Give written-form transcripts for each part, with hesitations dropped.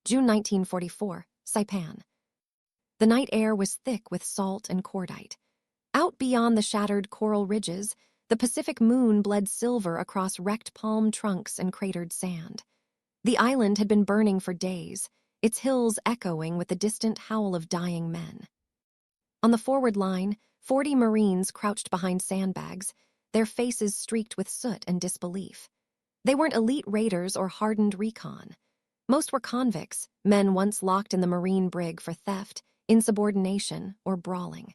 June 1944, Saipan. The night air was thick with salt and cordite. Out beyond the shattered coral ridges, the Pacific moon bled silver across wrecked palm trunks and cratered sand. The island had been burning for days, its hills echoing with the distant howl of dying men. On the forward line, 40 Marines crouched behind sandbags, their faces streaked with soot and disbelief. They weren't elite raiders or hardened recon. Most were convicts, men once locked in the Marine brig for theft, insubordination, or brawling.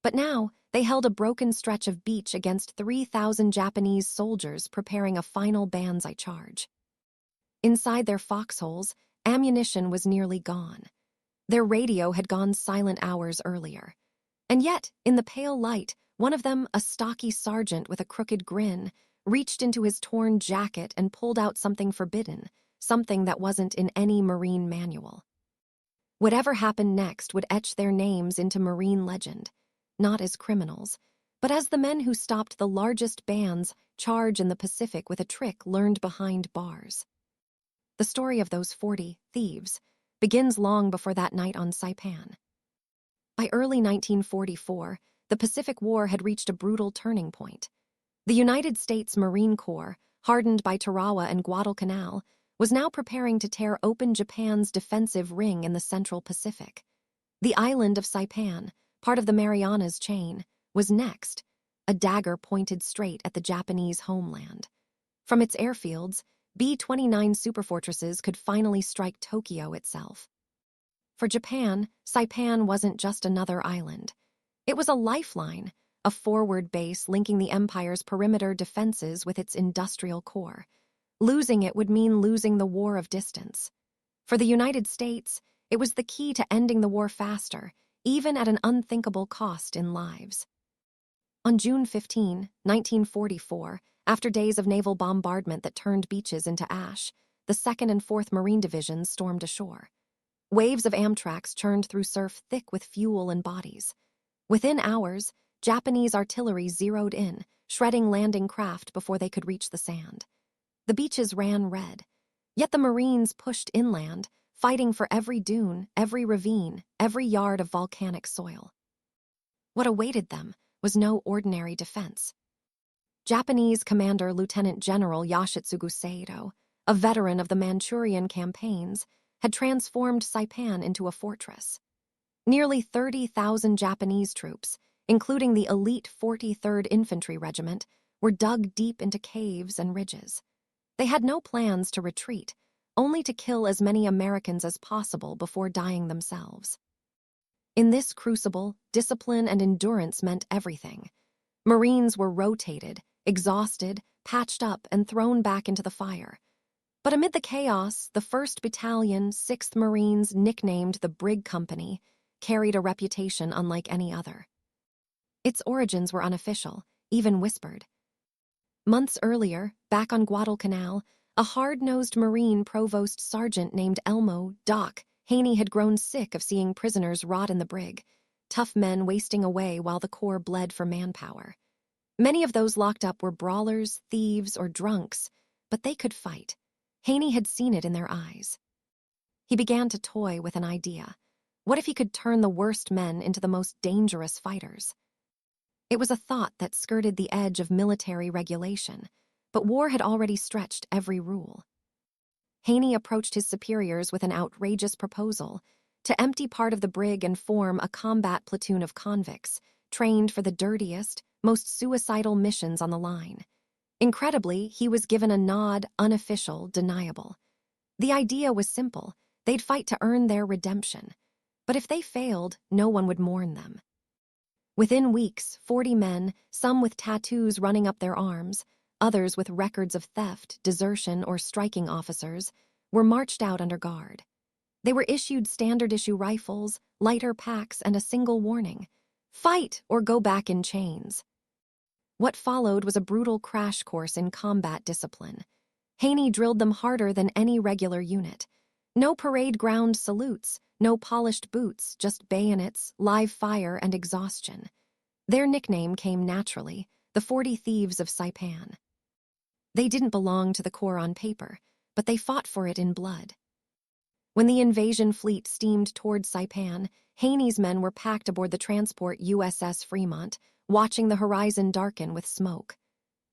But now, they held a broken stretch of beach against 3,000 Japanese soldiers preparing a final Banzai charge. Inside their foxholes, ammunition was nearly gone. Their radio had gone silent hours earlier. And yet, in the pale light, one of them, a stocky sergeant with a crooked grin, reached into his torn jacket and pulled out something forbidden, something that wasn't in any Marine manual. Whatever happened next would etch their names into Marine legend, not as criminals, but as the men who stopped the largest band's charge in the Pacific with a trick learned behind bars. The story of those 40 thieves begins long before that night on Saipan. By early 1944, the Pacific War had reached a brutal turning point. The United States Marine Corps, hardened by Tarawa and Guadalcanal, was now preparing to tear open Japan's defensive ring in the Central Pacific. The island of Saipan, part of the Marianas chain, was next, a dagger pointed straight at the Japanese homeland. From its airfields, B-29 superfortresses could finally strike Tokyo itself. For Japan, Saipan wasn't just another island. It was a lifeline, a forward base linking the empire's perimeter defenses with its industrial core. Losing it would mean losing the war of distance. For the United States, it was the key to ending the war faster, even at an unthinkable cost in lives. On June 15, 1944, after days of naval bombardment that turned beaches into ash, the 2nd and 4th Marine Divisions stormed ashore. Waves of Amtraks churned through surf thick with fuel and bodies. Within hours, Japanese artillery zeroed in, shredding landing craft before they could reach the sand. The beaches ran red, yet the Marines pushed inland, fighting for every dune, every ravine, every yard of volcanic soil. What awaited them was no ordinary defense. Japanese Commander Lieutenant General Yoshitsugu Saito, a veteran of the Manchurian campaigns, had transformed Saipan into a fortress. Nearly 30,000 Japanese troops, including the elite 43rd Infantry Regiment, were dug deep into caves and ridges. They had no plans to retreat, only to kill as many Americans as possible before dying themselves. In this crucible, discipline and endurance meant everything. Marines were rotated, exhausted, patched up, and thrown back into the fire. But amid the chaos, the 1st Battalion, 6th Marines, nicknamed the Brig Company, carried a reputation unlike any other. Its origins were unofficial, even whispered. Months earlier, back on Guadalcanal, a hard-nosed Marine provost sergeant named Elmo Doc Haney had grown sick of seeing prisoners rot in the brig, tough men wasting away while the Corps bled for manpower. Many of those locked up were brawlers, thieves, or drunks, but they could fight. Haney had seen it in their eyes. He began to toy with an idea. What if he could turn the worst men into the most dangerous fighters? It was a thought that skirted the edge of military regulation, but war had already stretched every rule. Haney approached his superiors with an outrageous proposal to empty part of the brig and form a combat platoon of convicts, trained for the dirtiest, most suicidal missions on the line. Incredibly, he was given a nod, unofficial, deniable. The idea was simple. They'd fight to earn their redemption. But if they failed, no one would mourn them. Within weeks, 40 men, some with tattoos running up their arms, others with records of theft, desertion, or striking officers, were marched out under guard. They were issued standard-issue rifles, lighter packs, and a single warning: fight or go back in chains. What followed was a brutal crash course in combat discipline. Haney drilled them harder than any regular unit. No parade ground salutes, no polished boots, just bayonets, live fire, and exhaustion. Their nickname came naturally, the 40 Thieves of Saipan. They didn't belong to the Corps on paper, but they fought for it in blood. When the invasion fleet steamed toward Saipan, Haney's men were packed aboard the transport USS Fremont, watching the horizon darken with smoke.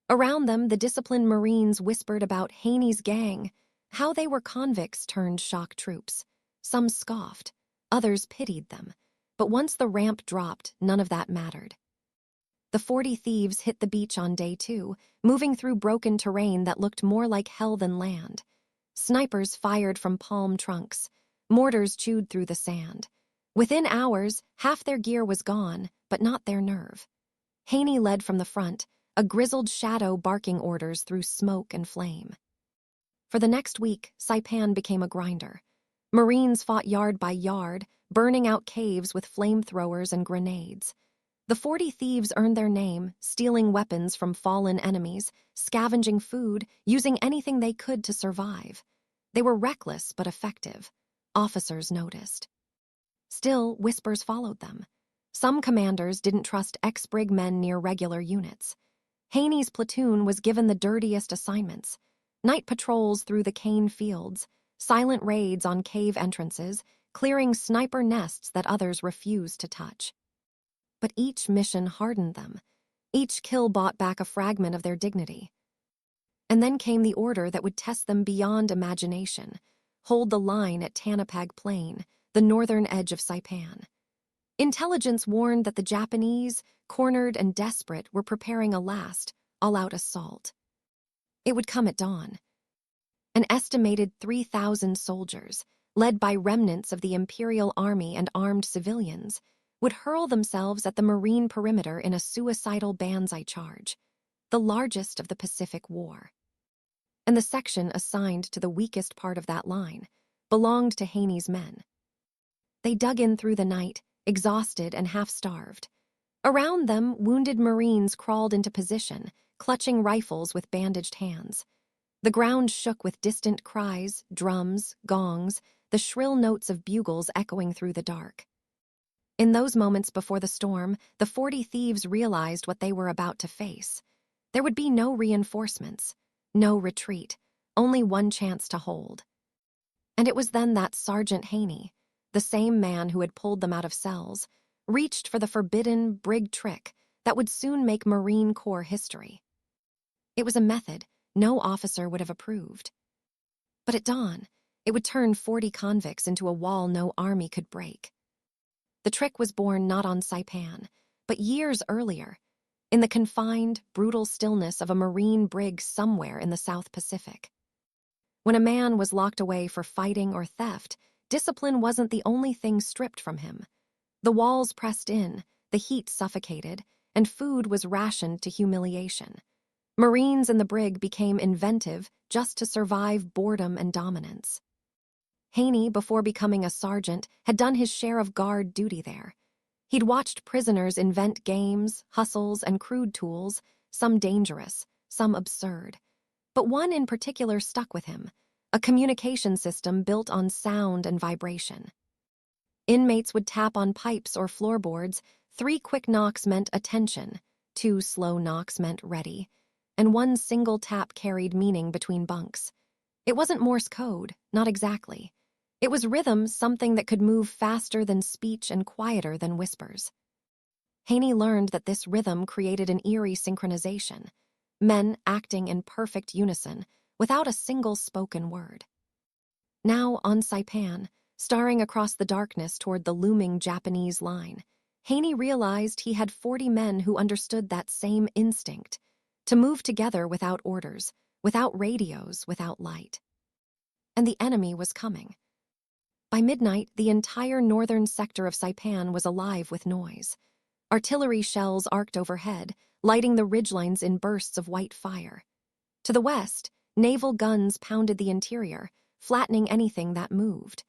Around them, the disciplined Marines whispered about Haney's gang, how they were convicts turned shock troops. Some scoffed, others pitied them. But once the ramp dropped, none of that mattered. The 40 thieves hit the beach on day 2, moving through broken terrain that looked more like hell than land. Snipers fired from palm trunks. Mortars chewed through the sand. Within hours, half their gear was gone, but not their nerve. Haney led from the front, a grizzled shadow barking orders through smoke and flame. For the next week, Saipan became a grinder. Marines fought yard by yard, burning out caves with flamethrowers and grenades. The 40 thieves earned their name, stealing weapons from fallen enemies, scavenging food, using anything they could to survive. They were reckless but effective. Officers noticed. Still, whispers followed them. Some commanders didn't trust ex-brig men near regular units. Haney's platoon was given the dirtiest assignments: night patrols through the cane fields, silent raids on cave entrances, clearing sniper nests that others refused to touch. But each mission hardened them. Each kill bought back a fragment of their dignity. And then came the order that would test them beyond imagination: hold the line at Tanapag Plain, the northern edge of Saipan. Intelligence warned that the Japanese, cornered and desperate, were preparing a last, all-out assault. It would come at dawn. An estimated 3,000 soldiers, led by remnants of the Imperial Army and armed civilians, would hurl themselves at the Marine perimeter in a suicidal Banzai charge, the largest of the Pacific War. And the section assigned to the weakest part of that line belonged to Haney's men. They dug in through the night, exhausted and half-starved. Around them, wounded Marines crawled into position, clutching rifles with bandaged hands. The ground shook with distant cries, drums, gongs, the shrill notes of bugles echoing through the dark. In those moments before the storm, the 40 thieves realized what they were about to face. There would be no reinforcements, no retreat, only one chance to hold. And it was then that Sergeant Haney, the same man who had pulled them out of cells, reached for the forbidden brig trick that would soon make Marine Corps history. It was a method no officer would have approved. But at dawn, it would turn 40 convicts into a wall no army could break. The trick was born not on Saipan, but years earlier, in the confined, brutal stillness of a Marine brig somewhere in the South Pacific. When a man was locked away for fighting or theft, discipline wasn't the only thing stripped from him. The walls pressed in, the heat suffocated, and food was rationed to humiliation. Marines in the brig became inventive just to survive boredom and dominance. Haney, before becoming a sergeant, had done his share of guard duty there. He'd watched prisoners invent games, hustles, and crude tools, some dangerous, some absurd. But one in particular stuck with him: a communication system built on sound and vibration. Inmates would tap on pipes or floorboards. 3 quick knocks meant attention, 2 slow knocks meant ready, and 1 single tap carried meaning between bunks. It wasn't Morse code, not exactly. It was rhythm, something that could move faster than speech and quieter than whispers. Haney learned that this rhythm created an eerie synchronization, men acting in perfect unison, without a single spoken word. Now, on Saipan, staring across the darkness toward the looming Japanese line, Haney realized he had 40 men who understood that same instinct: to move together without orders, without radios, without light. And the enemy was coming. By midnight, the entire northern sector of Saipan was alive with noise. Artillery shells arced overhead, lighting the ridgelines in bursts of white fire. To the west, naval guns pounded the interior, flattening anything that moved.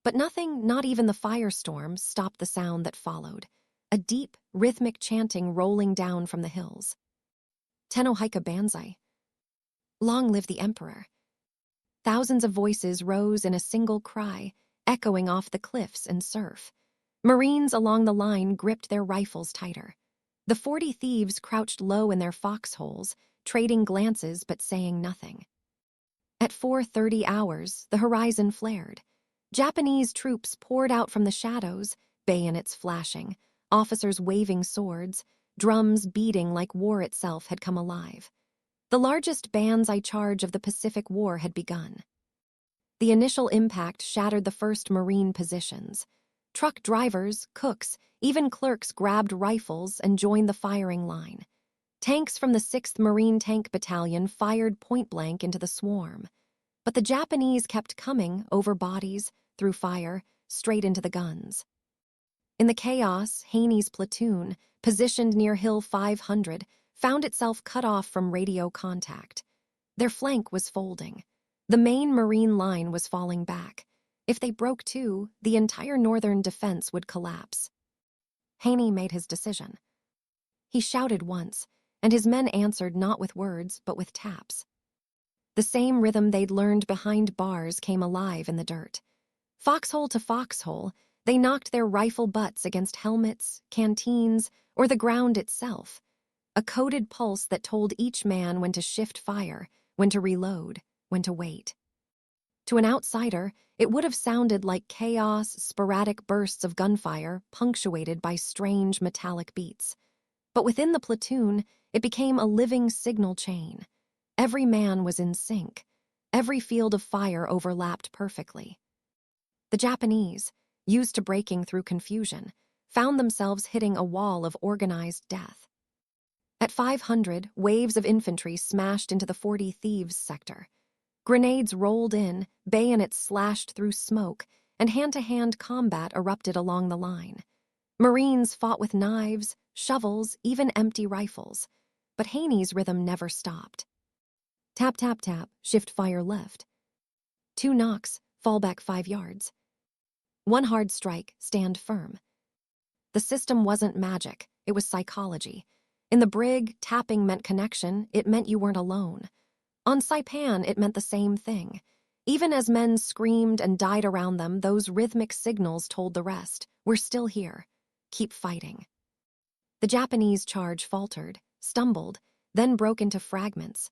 But nothing, not even the firestorm, stopped the sound that followed: a deep, rhythmic chanting rolling down from the hills. Tenohika Banzai. Long live the Emperor. Thousands of voices rose in a single cry, echoing off the cliffs and surf. Marines along the line gripped their rifles tighter. The 40 thieves crouched low in their foxholes, trading glances but saying nothing. At 4:30 hours, the horizon flared. Japanese troops poured out from the shadows, bayonets flashing, officers waving swords, drums beating like war itself had come alive. The largest Banzai charge of the Pacific War had begun. The initial impact shattered the first Marine positions. Truck drivers, cooks, even clerks grabbed rifles and joined the firing line. Tanks from the 6th Marine Tank Battalion fired point-blank into the swarm. But the Japanese kept coming over bodies, through fire, straight into the guns. In the chaos, Haney's platoon, positioned near Hill 500, found itself cut off from radio contact. Their flank was folding. The main Marine line was falling back. If they broke too, the entire northern defense would collapse. Haney made his decision. He shouted once, and his men answered not with words, but with taps. The same rhythm they'd learned behind bars came alive in the dirt. Foxhole to foxhole, they knocked their rifle butts against helmets, canteens, or the ground itself. A coded pulse that told each man when to shift fire, when to reload, when to wait. To an outsider, it would have sounded like chaos, sporadic bursts of gunfire punctuated by strange metallic beats. But within the platoon, it became a living signal chain. Every man was in sync. Every field of fire overlapped perfectly. The Japanese, used to breaking through confusion, found themselves hitting a wall of organized death. At 500, waves of infantry smashed into the 40 Thieves sector. Grenades rolled in, bayonets slashed through smoke, and hand-to-hand combat erupted along the line. Marines fought with knives, shovels, even empty rifles. But Haney's rhythm never stopped. Tap, tap, tap, shift fire left. 2 knocks, fall back 5 yards. 1 hard strike, stand firm. The system wasn't magic, it was psychology. In the brig, tapping meant connection, it meant you weren't alone. On Saipan, it meant the same thing. Even as men screamed and died around them, those rhythmic signals told the rest, we're still here. Keep fighting. The Japanese charge faltered, stumbled, then broke into fragments.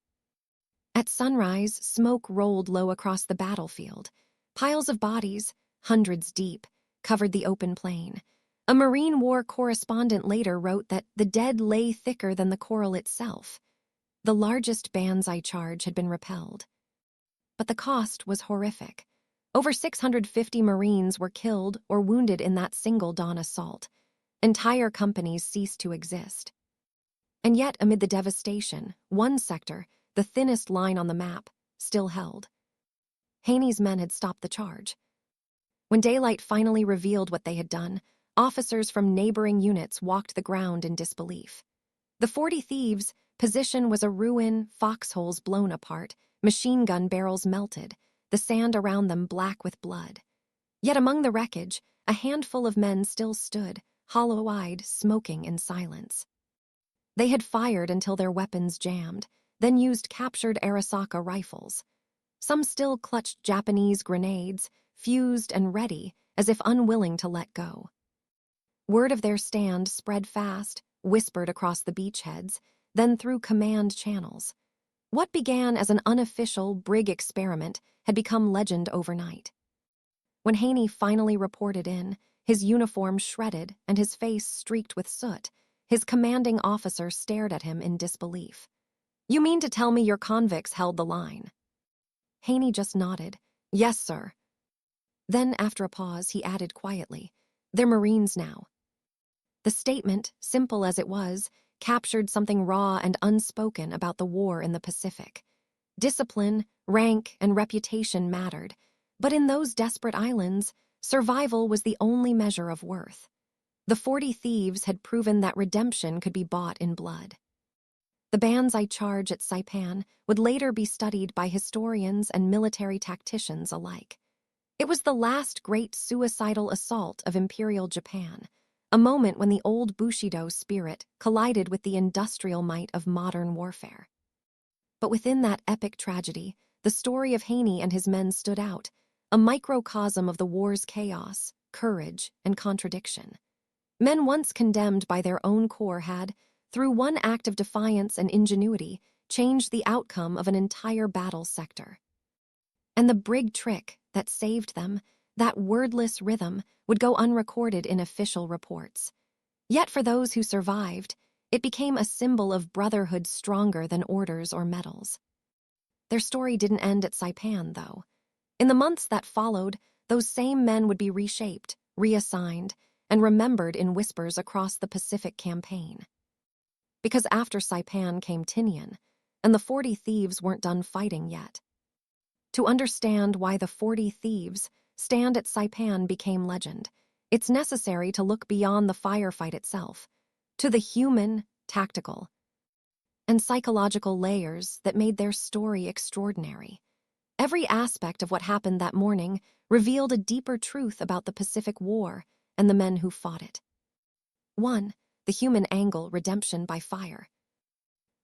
At sunrise, smoke rolled low across the battlefield. Piles of bodies, hundreds deep, covered the open plain. A Marine War correspondent later wrote that the dead lay thicker than the coral itself. The largest Banzai charge had been repelled. But the cost was horrific. Over 650 Marines were killed or wounded in that single dawn assault. Entire companies ceased to exist. And yet, amid the devastation, one sector, the thinnest line on the map, still held. Haney's men had stopped the charge. When daylight finally revealed what they had done, officers from neighboring units walked the ground in disbelief. The 40 Thieves' position was a ruin, foxholes blown apart, machine gun barrels melted, the sand around them black with blood. Yet among the wreckage, a handful of men still stood, hollow-eyed, smoking in silence. They had fired until their weapons jammed, then used captured Arasaka rifles. Some still clutched Japanese grenades, fused and ready, as if unwilling to let go. Word of their stand spread fast, whispered across the beachheads, then through command channels. What began as an unofficial brig experiment had become legend overnight. When Haney finally reported in, his uniform shredded and his face streaked with soot, his commanding officer stared at him in disbelief. "You mean to tell me your convicts held the line?" Haney just nodded. "Yes, sir." Then, after a pause, he added quietly, "They're Marines now." The statement, simple as it was, captured something raw and unspoken about the war in the Pacific. Discipline, rank, and reputation mattered, but in those desperate islands, survival was the only measure of worth. The 40 Thieves had proven that redemption could be bought in blood. The Banzai charge at Saipan would later be studied by historians and military tacticians alike. It was the last great suicidal assault of Imperial Japan, a moment when the old Bushido spirit collided with the industrial might of modern warfare. But within that epic tragedy, the story of Haney and his men stood out, a microcosm of the war's chaos, courage, and contradiction. Men once condemned by their own corps had, through one act of defiance and ingenuity, changed the outcome of an entire battle sector. And the brig trick that saved them, That wordless rhythm would go unrecorded in official reports. Yet for those who survived, it became a symbol of brotherhood stronger than orders or medals. Their story didn't end at Saipan, though. In the months that followed, those same men would be reshaped, reassigned, and remembered in whispers across the Pacific campaign. Because after Saipan came Tinian, and the 40 Thieves weren't done fighting yet. To understand why the 40 Thieves stand at Saipan became legend, it's necessary to look beyond the firefight itself, to the human, tactical, and psychological layers that made their story extraordinary. Every aspect of what happened that morning revealed a deeper truth about the Pacific War and the men who fought it. 1. The human angle, redemption by fire.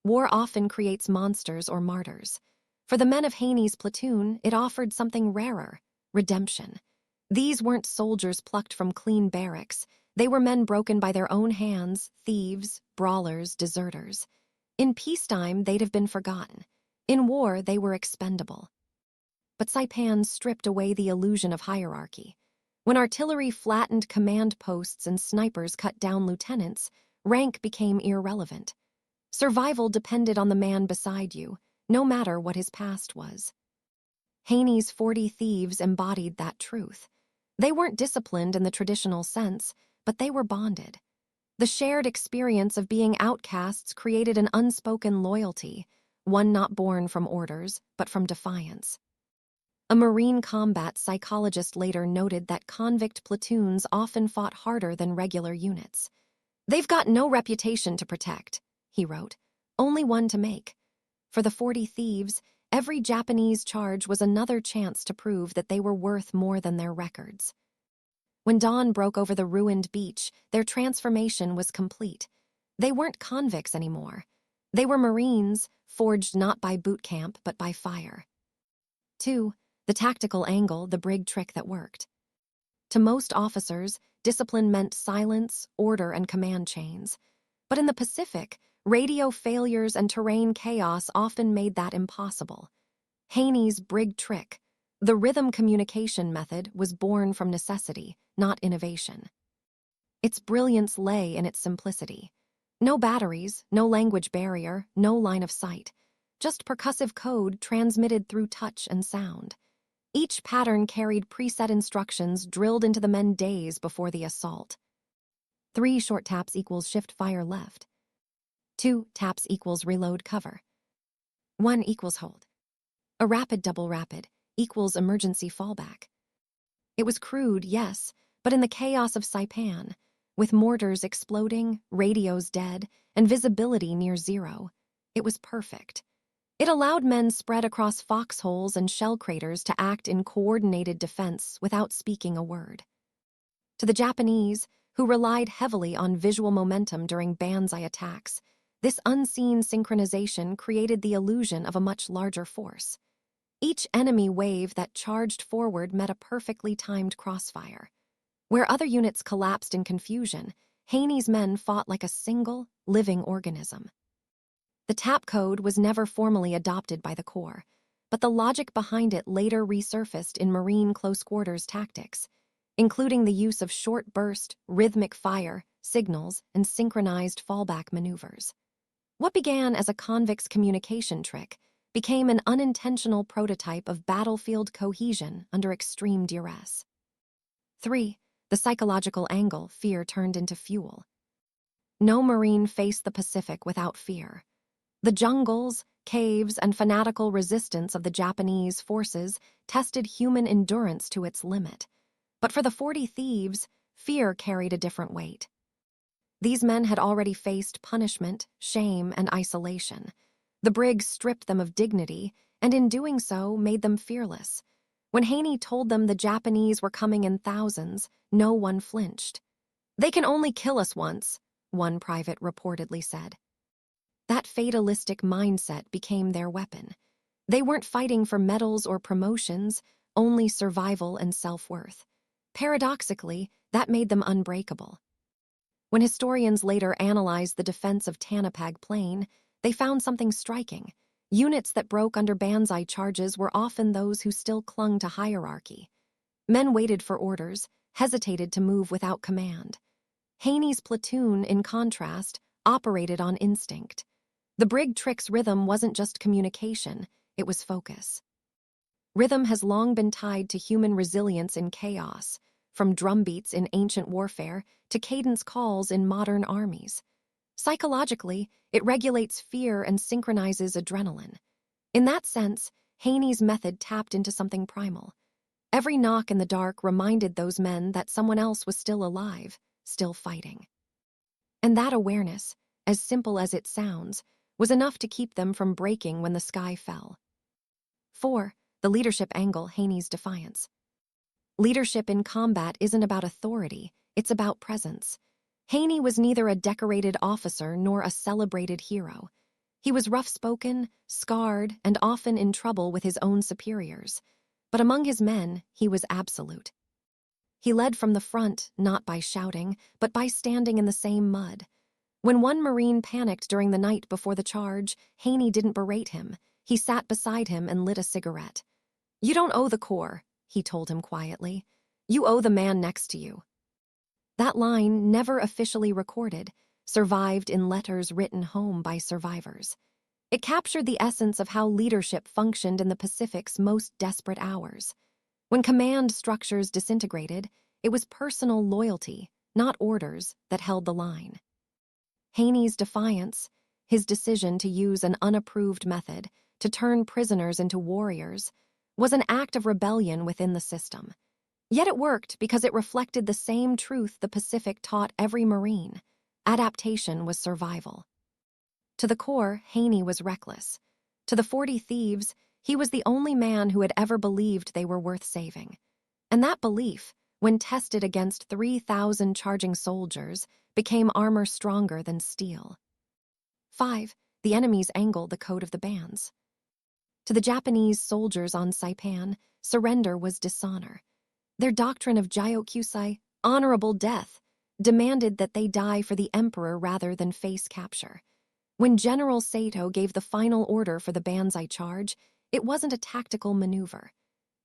War often creates monsters or martyrs. For the men of Haney's platoon, it offered something rarer, redemption. These weren't soldiers plucked from clean barracks. They were men broken by their own hands, thieves, brawlers, deserters. In peacetime, they'd have been forgotten. In war, they were expendable. But Saipan stripped away the illusion of hierarchy. When artillery flattened command posts and snipers cut down lieutenants, rank became irrelevant. Survival depended on the man beside you, no matter what his past was. Haney's 40 Thieves embodied that truth. They weren't disciplined in the traditional sense, but they were bonded. The shared experience of being outcasts created an unspoken loyalty, one not born from orders, but from defiance. A Marine combat psychologist later noted that convict platoons often fought harder than regular units. "They've got no reputation to protect," he wrote, "only one to make." For the 40 Thieves, every Japanese charge was another chance to prove that they were worth more than their records. When dawn broke over the ruined beach, their transformation was complete. They weren't convicts anymore. They were Marines, forged not by boot camp but by fire. 2. The tactical angle, the brig trick that worked. To most officers, discipline meant silence, order, and command chains. But in the Pacific, radio failures and terrain chaos often made that impossible. Haney's brig trick, the rhythm communication method, was born from necessity, not innovation. Its brilliance lay in its simplicity. No batteries, no language barrier, no line of sight. Just percussive code transmitted through touch and sound. Each pattern carried preset instructions drilled into the men days before the assault. 3 short taps equals shift fire left. 2 taps equals reload cover. 1 equals hold. A rapid double rapid equals emergency fallback. It was crude, yes, but in the chaos of Saipan, with mortars exploding, radios dead, and visibility near zero, it was perfect. It allowed men spread across foxholes and shell craters to act in coordinated defense without speaking a word. To the Japanese, who relied heavily on visual momentum during Banzai attacks, this unseen synchronization created the illusion of a much larger force. Each enemy wave that charged forward met a perfectly timed crossfire. Where other units collapsed in confusion, Haney's men fought like a single, living organism. The tap code was never formally adopted by the Corps, but the logic behind it later resurfaced in Marine close-quarters tactics, including the use of short-burst, rhythmic fire, signals, and synchronized fallback maneuvers. What began as a convict's communication trick became an unintentional prototype of battlefield cohesion under extreme duress. 3. The psychological angle, fear turned into fuel. No Marine faced the Pacific without fear. The jungles, caves, and fanatical resistance of the Japanese forces tested human endurance to its limit. But for the 40 Thieves, fear carried a different weight. These men had already faced punishment, shame, and isolation. The brig stripped them of dignity, and in doing so, made them fearless. When Haney told them the Japanese were coming in thousands, no one flinched. "They can only kill us once," one private reportedly said. That fatalistic mindset became their weapon. They weren't fighting for medals or promotions, only survival and self-worth. Paradoxically, that made them unbreakable. When historians later analyzed the defense of Tanapag Plain, they found something striking. Units that broke under Banzai charges were often those who still clung to hierarchy. Men waited for orders, hesitated to move without command. Haney's platoon, in contrast, operated on instinct. The Brig Trick's rhythm wasn't just communication, it was focus. Rhythm has long been tied to human resilience in chaos, from drumbeats in ancient warfare to cadence calls in modern armies. Psychologically, it regulates fear and synchronizes adrenaline. In that sense, Haney's method tapped into something primal. Every knock in the dark reminded those men that someone else was still alive, still fighting. And that awareness, as simple as it sounds, was enough to keep them from breaking when the sky fell. 4. The leadership angle, Haney's defiance. Leadership in combat isn't about authority, it's about presence. Haney was neither a decorated officer nor a celebrated hero. He was rough-spoken, scarred, and often in trouble with his own superiors. But among his men, he was absolute. He led from the front, not by shouting, but by standing in the same mud. When one Marine panicked during the night before the charge, Haney didn't berate him. He sat beside him and lit a cigarette. "You don't owe the Corps," he told him quietly. "You owe the man next to you." That line, never officially recorded, survived in letters written home by survivors. It captured the essence of how leadership functioned in the Pacific's most desperate hours. When command structures disintegrated, it was personal loyalty, not orders, that held the line. Haney's defiance, his decision to use an unapproved method to turn prisoners into warriors, was an act of rebellion within the system. Yet it worked because it reflected the same truth the Pacific taught every Marine: adaptation was survival. To the Corps, Haney was reckless. To the 40 Thieves, he was the only man who had ever believed they were worth saving. And that belief, when tested against 3,000 charging soldiers, became armor stronger than steel. 5. The enemy's angle, the code of the bands. To the Japanese soldiers on Saipan, surrender was dishonor. Their doctrine of Jyokusai, honorable death, demanded that they die for the emperor rather than face capture. When General Sato gave the final order for the Banzai charge, it wasn't a tactical maneuver.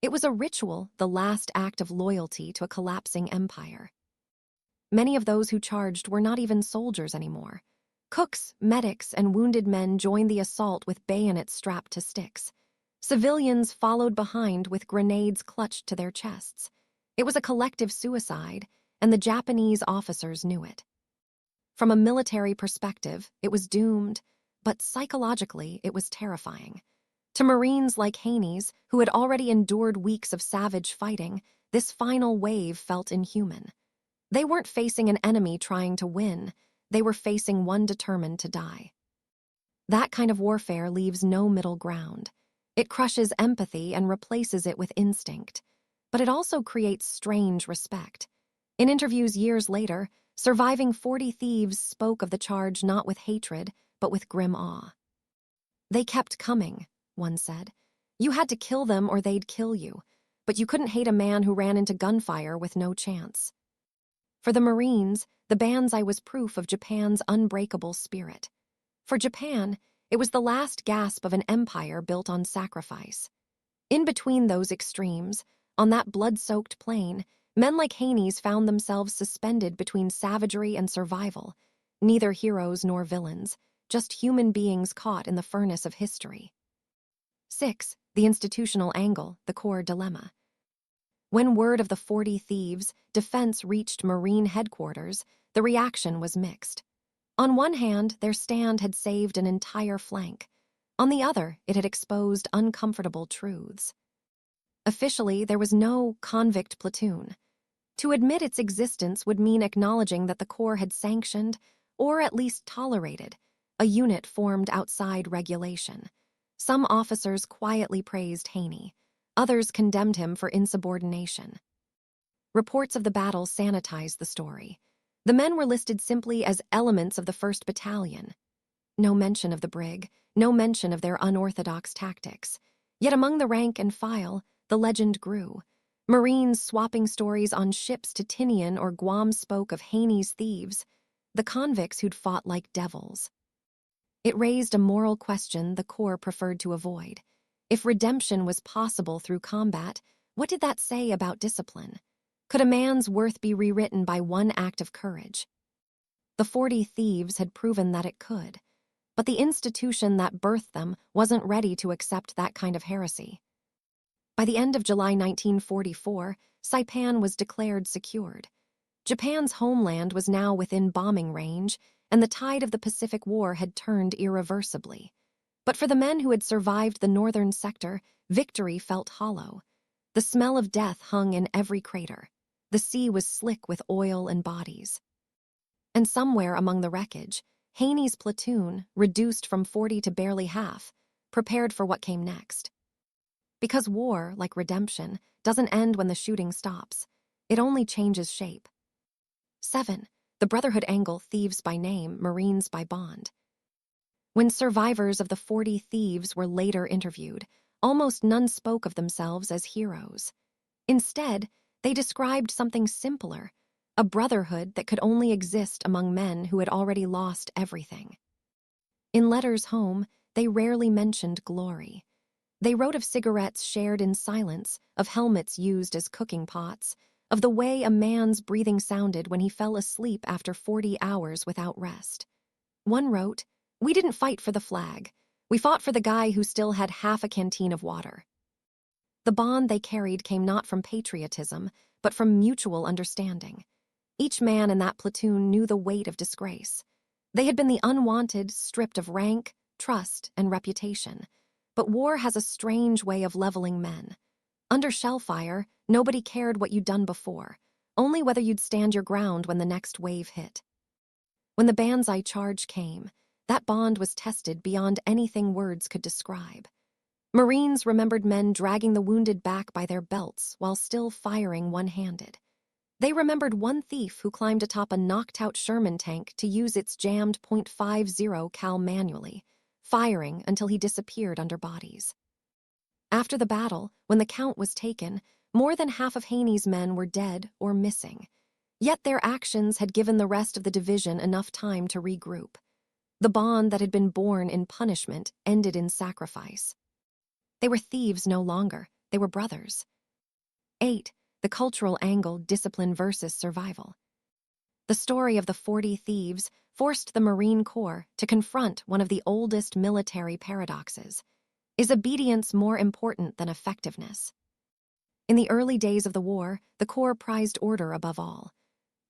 It was a ritual, the last act of loyalty to a collapsing empire. Many of those who charged were not even soldiers anymore. Cooks, medics, and wounded men joined the assault with bayonets strapped to sticks. Civilians followed behind with grenades clutched to their chests. It was a collective suicide, and the Japanese officers knew it. From a military perspective, it was doomed, but psychologically it was terrifying. To Marines like Haney's, who had already endured weeks of savage fighting, this final wave felt inhuman. They weren't facing an enemy trying to win, they were facing one determined to die. That kind of warfare leaves no middle ground. It crushes empathy and replaces it with instinct. But it also creates strange respect. In interviews years later, surviving 40 Thieves spoke of the charge not with hatred, but with grim awe. "They kept coming," one said. "You had to kill them or they'd kill you, but you couldn't hate a man who ran into gunfire with no chance." For the Marines, the Banzai was proof of Japan's unbreakable spirit. For Japan, it was the last gasp of an empire built on sacrifice. In between those extremes, on that blood-soaked plain, men like Haney's found themselves suspended between savagery and survival, neither heroes nor villains, just human beings caught in the furnace of history. 6. The institutional angle, the Corps dilemma. When word of the 40 Thieves' defense reached Marine headquarters, the reaction was mixed. On one hand, their stand had saved an entire flank. On the other, it had exposed uncomfortable truths. Officially, there was no convict platoon. To admit its existence would mean acknowledging that the Corps had sanctioned, or at least tolerated, a unit formed outside regulation. Some officers quietly praised Haney. Others condemned him for insubordination. Reports of the battle sanitized the story. The men were listed simply as elements of the 1st Battalion. No mention of the brig, no mention of their unorthodox tactics. Yet among the rank and file, the legend grew. Marines swapping stories on ships to Tinian or Guam spoke of Haney's Thieves, the convicts who'd fought like devils. It raised a moral question the Corps preferred to avoid. If redemption was possible through combat, What did that say about discipline? Could a man's worth be rewritten by one act of courage? The 40 Thieves had proven that it could, but the institution that birthed them wasn't ready to accept that kind of heresy. By the end of July 1944, Saipan was declared secured. Japan's homeland was now within bombing range, and the tide of the Pacific War had turned irreversibly. But for the men who had survived the northern sector, victory felt hollow. The smell of death hung in every crater. The sea was slick with oil and bodies. And somewhere among the wreckage, Haney's platoon, reduced from 40 to barely half, prepared for what came next. Because war, like redemption, doesn't end when the shooting stops. It only changes shape. 7. The Brotherhood angle, Thieves by name, Marines by bond. When survivors of the 40 Thieves were later interviewed, almost none spoke of themselves as heroes. Instead, they described something simpler, a brotherhood that could only exist among men who had already lost everything. In letters home, they rarely mentioned glory. They wrote of cigarettes shared in silence, of helmets used as cooking pots, of the way a man's breathing sounded when he fell asleep after 40 hours without rest. One wrote, "We didn't fight for the flag. We fought for the guy who still had half a canteen of water." The bond they carried came not from patriotism, but from mutual understanding. Each man in that platoon knew the weight of disgrace. They had been the unwanted, stripped of rank, trust, and reputation. But war has a strange way of leveling men. Under shell fire, nobody cared what you'd done before, only whether you'd stand your ground when the next wave hit. When the Banzai charge came, that bond was tested beyond anything words could describe. Marines remembered men dragging the wounded back by their belts while still firing one-handed. They remembered one thief who climbed atop a knocked-out Sherman tank to use its jammed .50 cal manually, firing until he disappeared under bodies. After the battle, when the count was taken, more than half of Haney's men were dead or missing. Yet their actions had given the rest of the division enough time to regroup. The bond that had been born in punishment ended in sacrifice. They were thieves no longer, they were brothers. 8. The cultural angle, discipline versus survival. The story of the 40 Thieves forced the Marine Corps to confront one of the oldest military paradoxes. Is obedience more important than effectiveness? In the early days of the war, the Corps prized order above all.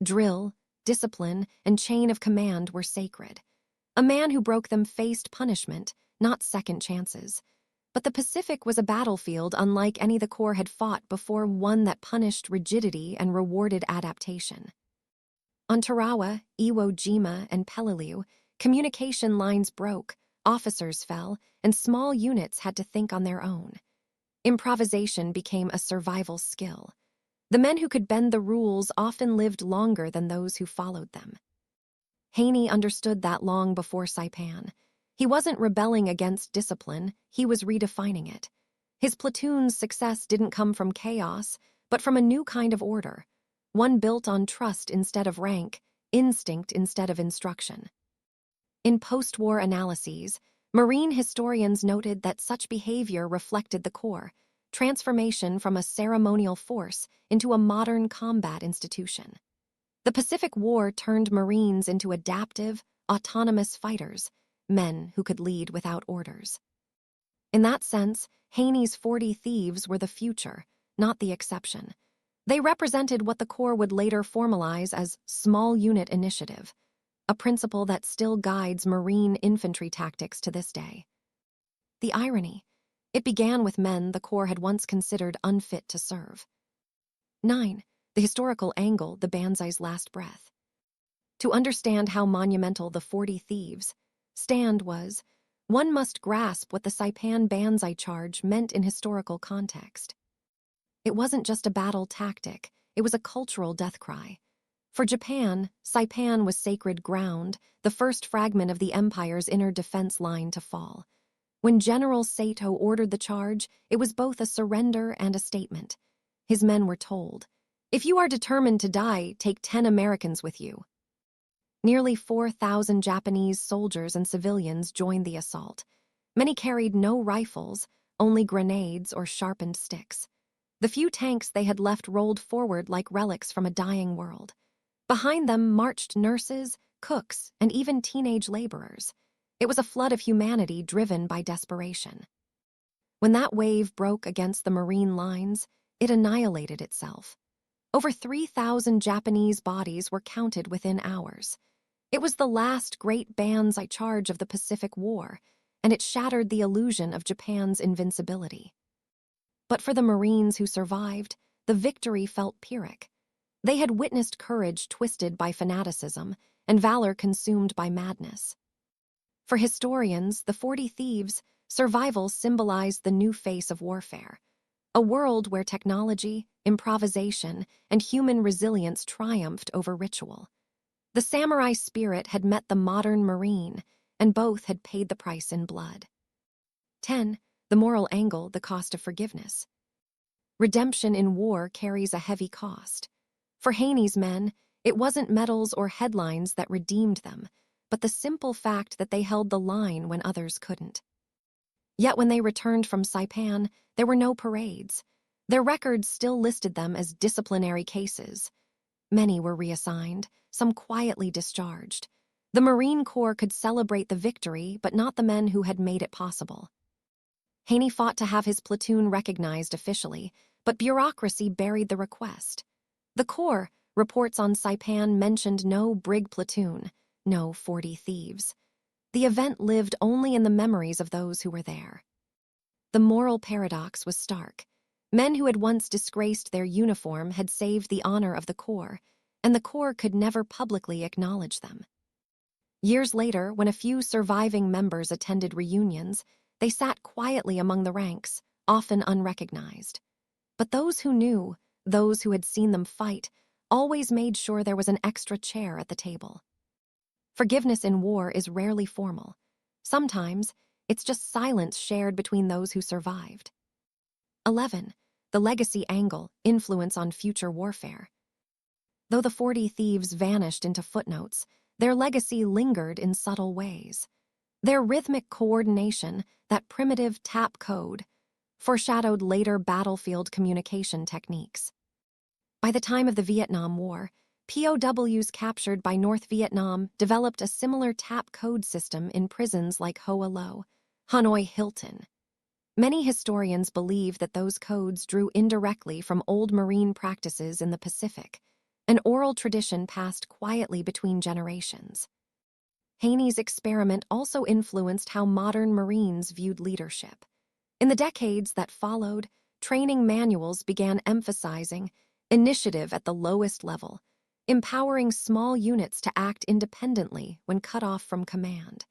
Drill, discipline, and chain of command were sacred. A man who broke them faced punishment, not second chances. But the Pacific was a battlefield unlike any the Corps had fought before, one that punished rigidity and rewarded adaptation. On Tarawa, Iwo Jima, and Peleliu, communication lines broke, officers fell, and small units had to think on their own. Improvisation became a survival skill. The men who could bend the rules often lived longer than those who followed them. Haney understood that long before Saipan. He wasn't rebelling against discipline, he was redefining it. His platoon's success didn't come from chaos, but from a new kind of order, one built on trust instead of rank, instinct instead of instruction. In post-war analyses, Marine historians noted that such behavior reflected the Corps, transformation from a ceremonial force into a modern combat institution. The Pacific War turned Marines into adaptive, autonomous fighters, men who could lead without orders. In that sense, Haney's 40 Thieves were the future, not the exception. They represented what the Corps would later formalize as small unit initiative, a principle that still guides Marine infantry tactics to this day. The irony: it began with men the Corps had once considered unfit to serve. 9. The historical angle, the Banzai's last breath. To understand how monumental the 40 Thieves' stand was, one must grasp what the Saipan Banzai charge meant in historical context. It wasn't just a battle tactic, it was a cultural death cry. For Japan, Saipan was sacred ground, the first fragment of the empire's inner defense line to fall. When General Saito ordered the charge, it was both a surrender and a statement. His men were told, "If you are determined to die, take 10 Americans with you." Nearly 4,000 Japanese soldiers and civilians joined the assault. Many carried no rifles, only grenades or sharpened sticks. The few tanks they had left rolled forward like relics from a dying world. Behind them marched nurses, cooks, and even teenage laborers. It was a flood of humanity driven by desperation. When that wave broke against the Marine lines, it annihilated itself. Over 3,000 Japanese bodies were counted within hours. It was the last great Banzai charge of the Pacific War, and it shattered the illusion of Japan's invincibility. But for the Marines who survived, the victory felt Pyrrhic. They had witnessed courage twisted by fanaticism and valor consumed by madness. For historians, the 40 Thieves, survival symbolized the new face of warfare, a world where technology, improvisation, and human resilience triumphed over ritual. The samurai spirit had met the modern Marine, and both had paid the price in blood. 10. The moral angle, the cost of forgiveness. Redemption in war carries a heavy cost. For Haney's men, it wasn't medals or headlines that redeemed them, but the simple fact that they held the line when others couldn't. Yet when they returned from Saipan, there were no parades. Their records still listed them as disciplinary cases. Many were reassigned, some quietly discharged. The Marine Corps could celebrate the victory, but not the men who had made it possible. Haney fought to have his platoon recognized officially, but bureaucracy buried the request. The Corps, reports on Saipan mentioned no brig platoon, no 40 Thieves. The event lived only in the memories of those who were there. The moral paradox was stark. Men who had once disgraced their uniform had saved the honor of the Corps, and the Corps could never publicly acknowledge them. Years later, when a few surviving members attended reunions, they sat quietly among the ranks, often unrecognized. But those who knew, those who had seen them fight, always made sure there was an extra chair at the table. Forgiveness in war is rarely formal. Sometimes, it's just silence shared between those who survived. 11. The legacy angle, influence on future warfare. Though the 40 Thieves vanished into footnotes, their legacy lingered in subtle ways. Their rhythmic coordination, that primitive tap code, foreshadowed later battlefield communication techniques. By the time of the Vietnam War, POWs captured by North Vietnam developed a similar tap code system in prisons like Hoa Lo, Hanoi Hilton. Many historians believe that those codes drew indirectly from old Marine practices in the Pacific, an oral tradition passed quietly between generations. Haney's experiment also influenced how modern Marines viewed leadership. In the decades that followed, training manuals began emphasizing initiative at the lowest level, empowering small units to act independently when cut off from command.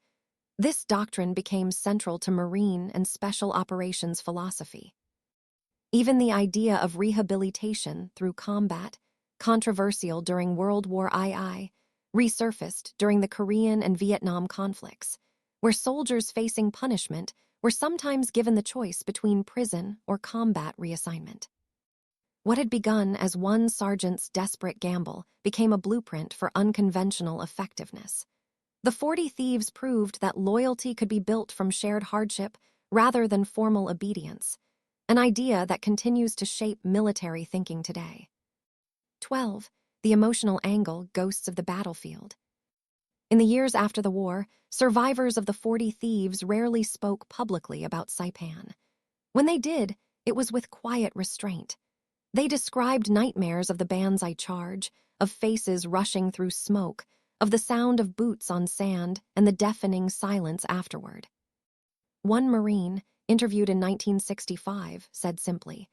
This doctrine became central to Marine and Special Operations philosophy. Even the idea of rehabilitation through combat, controversial during World War II, resurfaced during the Korean and Vietnam conflicts, where soldiers facing punishment were sometimes given the choice between prison or combat reassignment. What had begun as one sergeant's desperate gamble became a blueprint for unconventional effectiveness. The 40 Thieves proved that loyalty could be built from shared hardship rather than formal obedience, an idea that continues to shape military thinking today. 12. The emotional angle, ghosts of the battlefield. In the years after the war, survivors of the 40 Thieves rarely spoke publicly about Saipan. When they did, it was with quiet restraint. They described nightmares of the Banzai charge, of faces rushing through smoke, of the sound of boots on sand and the deafening silence afterward. One Marine, interviewed in 1965, said simply,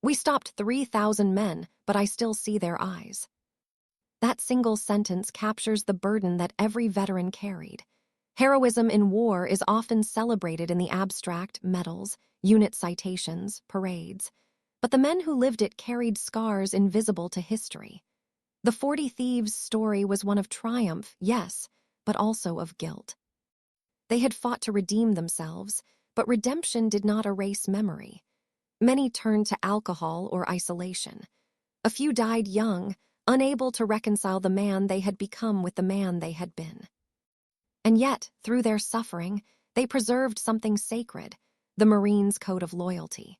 "We stopped 3,000 men, but I still see their eyes." That single sentence captures the burden that every veteran carried. Heroism in war is often celebrated in the abstract, medals, unit citations, parades, but the men who lived it carried scars invisible to history. The 40 Thieves' story was one of triumph, yes, but also of guilt. They had fought to redeem themselves, but redemption did not erase memory. Many turned to alcohol or isolation. A few died young, unable to reconcile the man they had become with the man they had been. And yet, through their suffering, they preserved something sacred, the Marines' code of loyalty.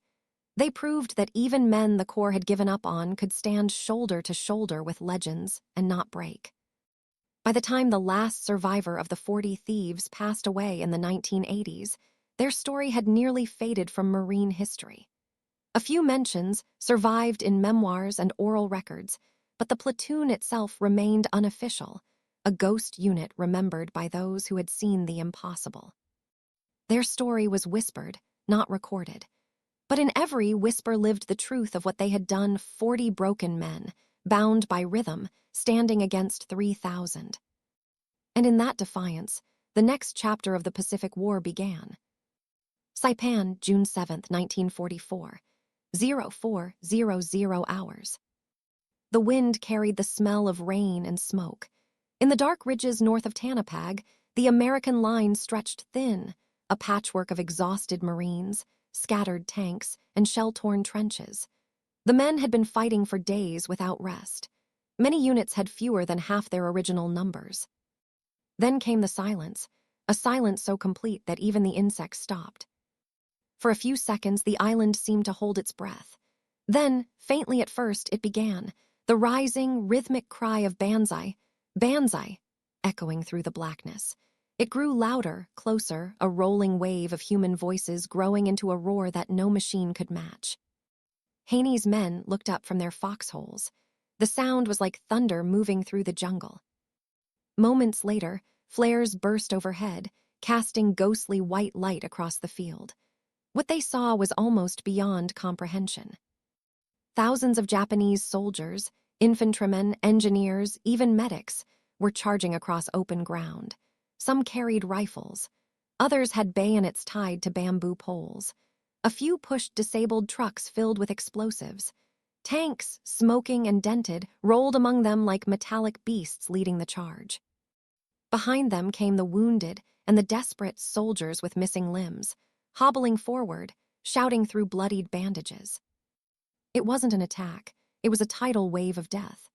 They proved that even men the Corps had given up on could stand shoulder to shoulder with legends and not break. By the time the last survivor of the 40 Thieves passed away in the 1980s, their story had nearly faded from marine history. A few mentions survived in memoirs and oral records, but the platoon itself remained unofficial, a ghost unit remembered by those who had seen the impossible. Their story was whispered, not recorded. But in every whisper lived the truth of what they had done, 40 broken men, bound by rhythm, standing against 3,000. And in that defiance, the next chapter of the Pacific War began. Saipan, June 7, 1944, 0400 hours. The wind carried the smell of rain and smoke. In the dark ridges north of Tanapag, the American line stretched thin, a patchwork of exhausted Marines, scattered tanks, and shell-torn trenches. The men had been fighting for days without rest. Many units had fewer than half their original numbers. Then came the silence, a silence so complete that even the insects stopped. For a few seconds, the island seemed to hold its breath. Then, faintly at first, it began, the rising, rhythmic cry of Banzai, Banzai, echoing through the blackness. It grew louder, closer, a rolling wave of human voices growing into a roar that no machine could match. Haney's men looked up from their foxholes. The sound was like thunder moving through the jungle. Moments later, flares burst overhead, casting ghostly white light across the field. What they saw was almost beyond comprehension. Thousands of Japanese soldiers, infantrymen, engineers, even medics, were charging across open ground. Some carried rifles. Others had bayonets tied to bamboo poles. A few pushed disabled trucks filled with explosives. Tanks, smoking and dented, rolled among them like metallic beasts leading the charge. Behind them came the wounded and the desperate soldiers with missing limbs, hobbling forward, shouting through bloodied bandages. It wasn't an attack. It was a tidal wave of death.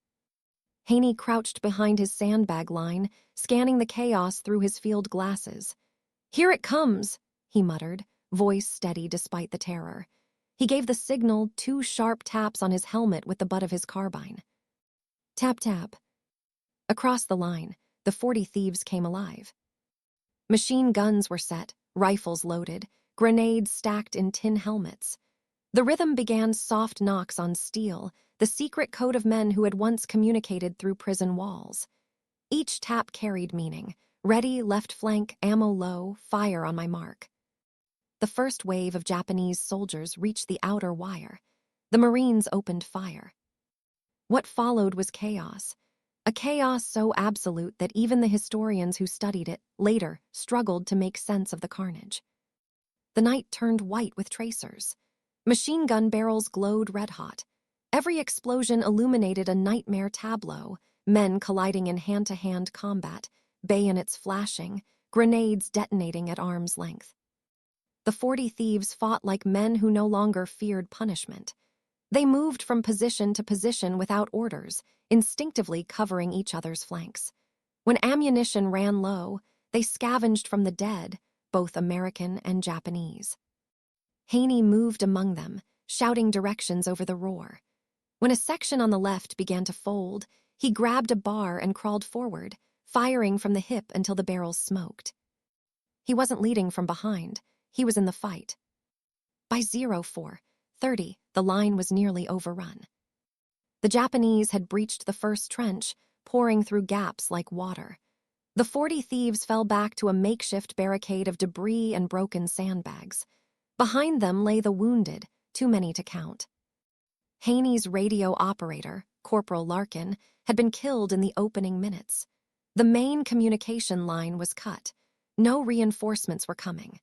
Haney crouched behind his sandbag line, scanning the chaos through his field glasses. "Here it comes," he muttered, voice steady despite the terror. He gave the signal 2 sharp taps on his helmet with the butt of his carbine. Tap, tap. Across the line, the 40 Thieves came alive. Machine guns were set, rifles loaded, grenades stacked in tin helmets. The rhythm began soft knocks on steel, the secret code of men who had once communicated through prison walls. Each tap carried meaning. Ready, left flank, ammo low, fire on my mark. The first wave of Japanese soldiers reached the outer wire. The Marines opened fire. What followed was chaos. A chaos so absolute that even the historians who studied it later struggled to make sense of the carnage. The night turned white with tracers. Machine gun barrels glowed red-hot. Every explosion illuminated a nightmare tableau, men colliding in hand-to-hand combat, bayonets flashing, grenades detonating at arm's length. The 40 Thieves fought like men who no longer feared punishment. They moved from position to position without orders, instinctively covering each other's flanks. When ammunition ran low, they scavenged from the dead, both American and Japanese. Haney moved among them, shouting directions over the roar. When a section on the left began to fold, he grabbed a bar and crawled forward, firing from the hip until the barrels smoked. He wasn't leading from behind. He was in the fight. By 04:30, the line was nearly overrun. The Japanese had breached the first trench, pouring through gaps like water. The 40 Thieves fell back to a makeshift barricade of debris and broken sandbags. Behind them lay the wounded, too many to count. Haney's radio operator, Corporal Larkin, had been killed in the opening minutes. The main communication line was cut. No reinforcements were coming.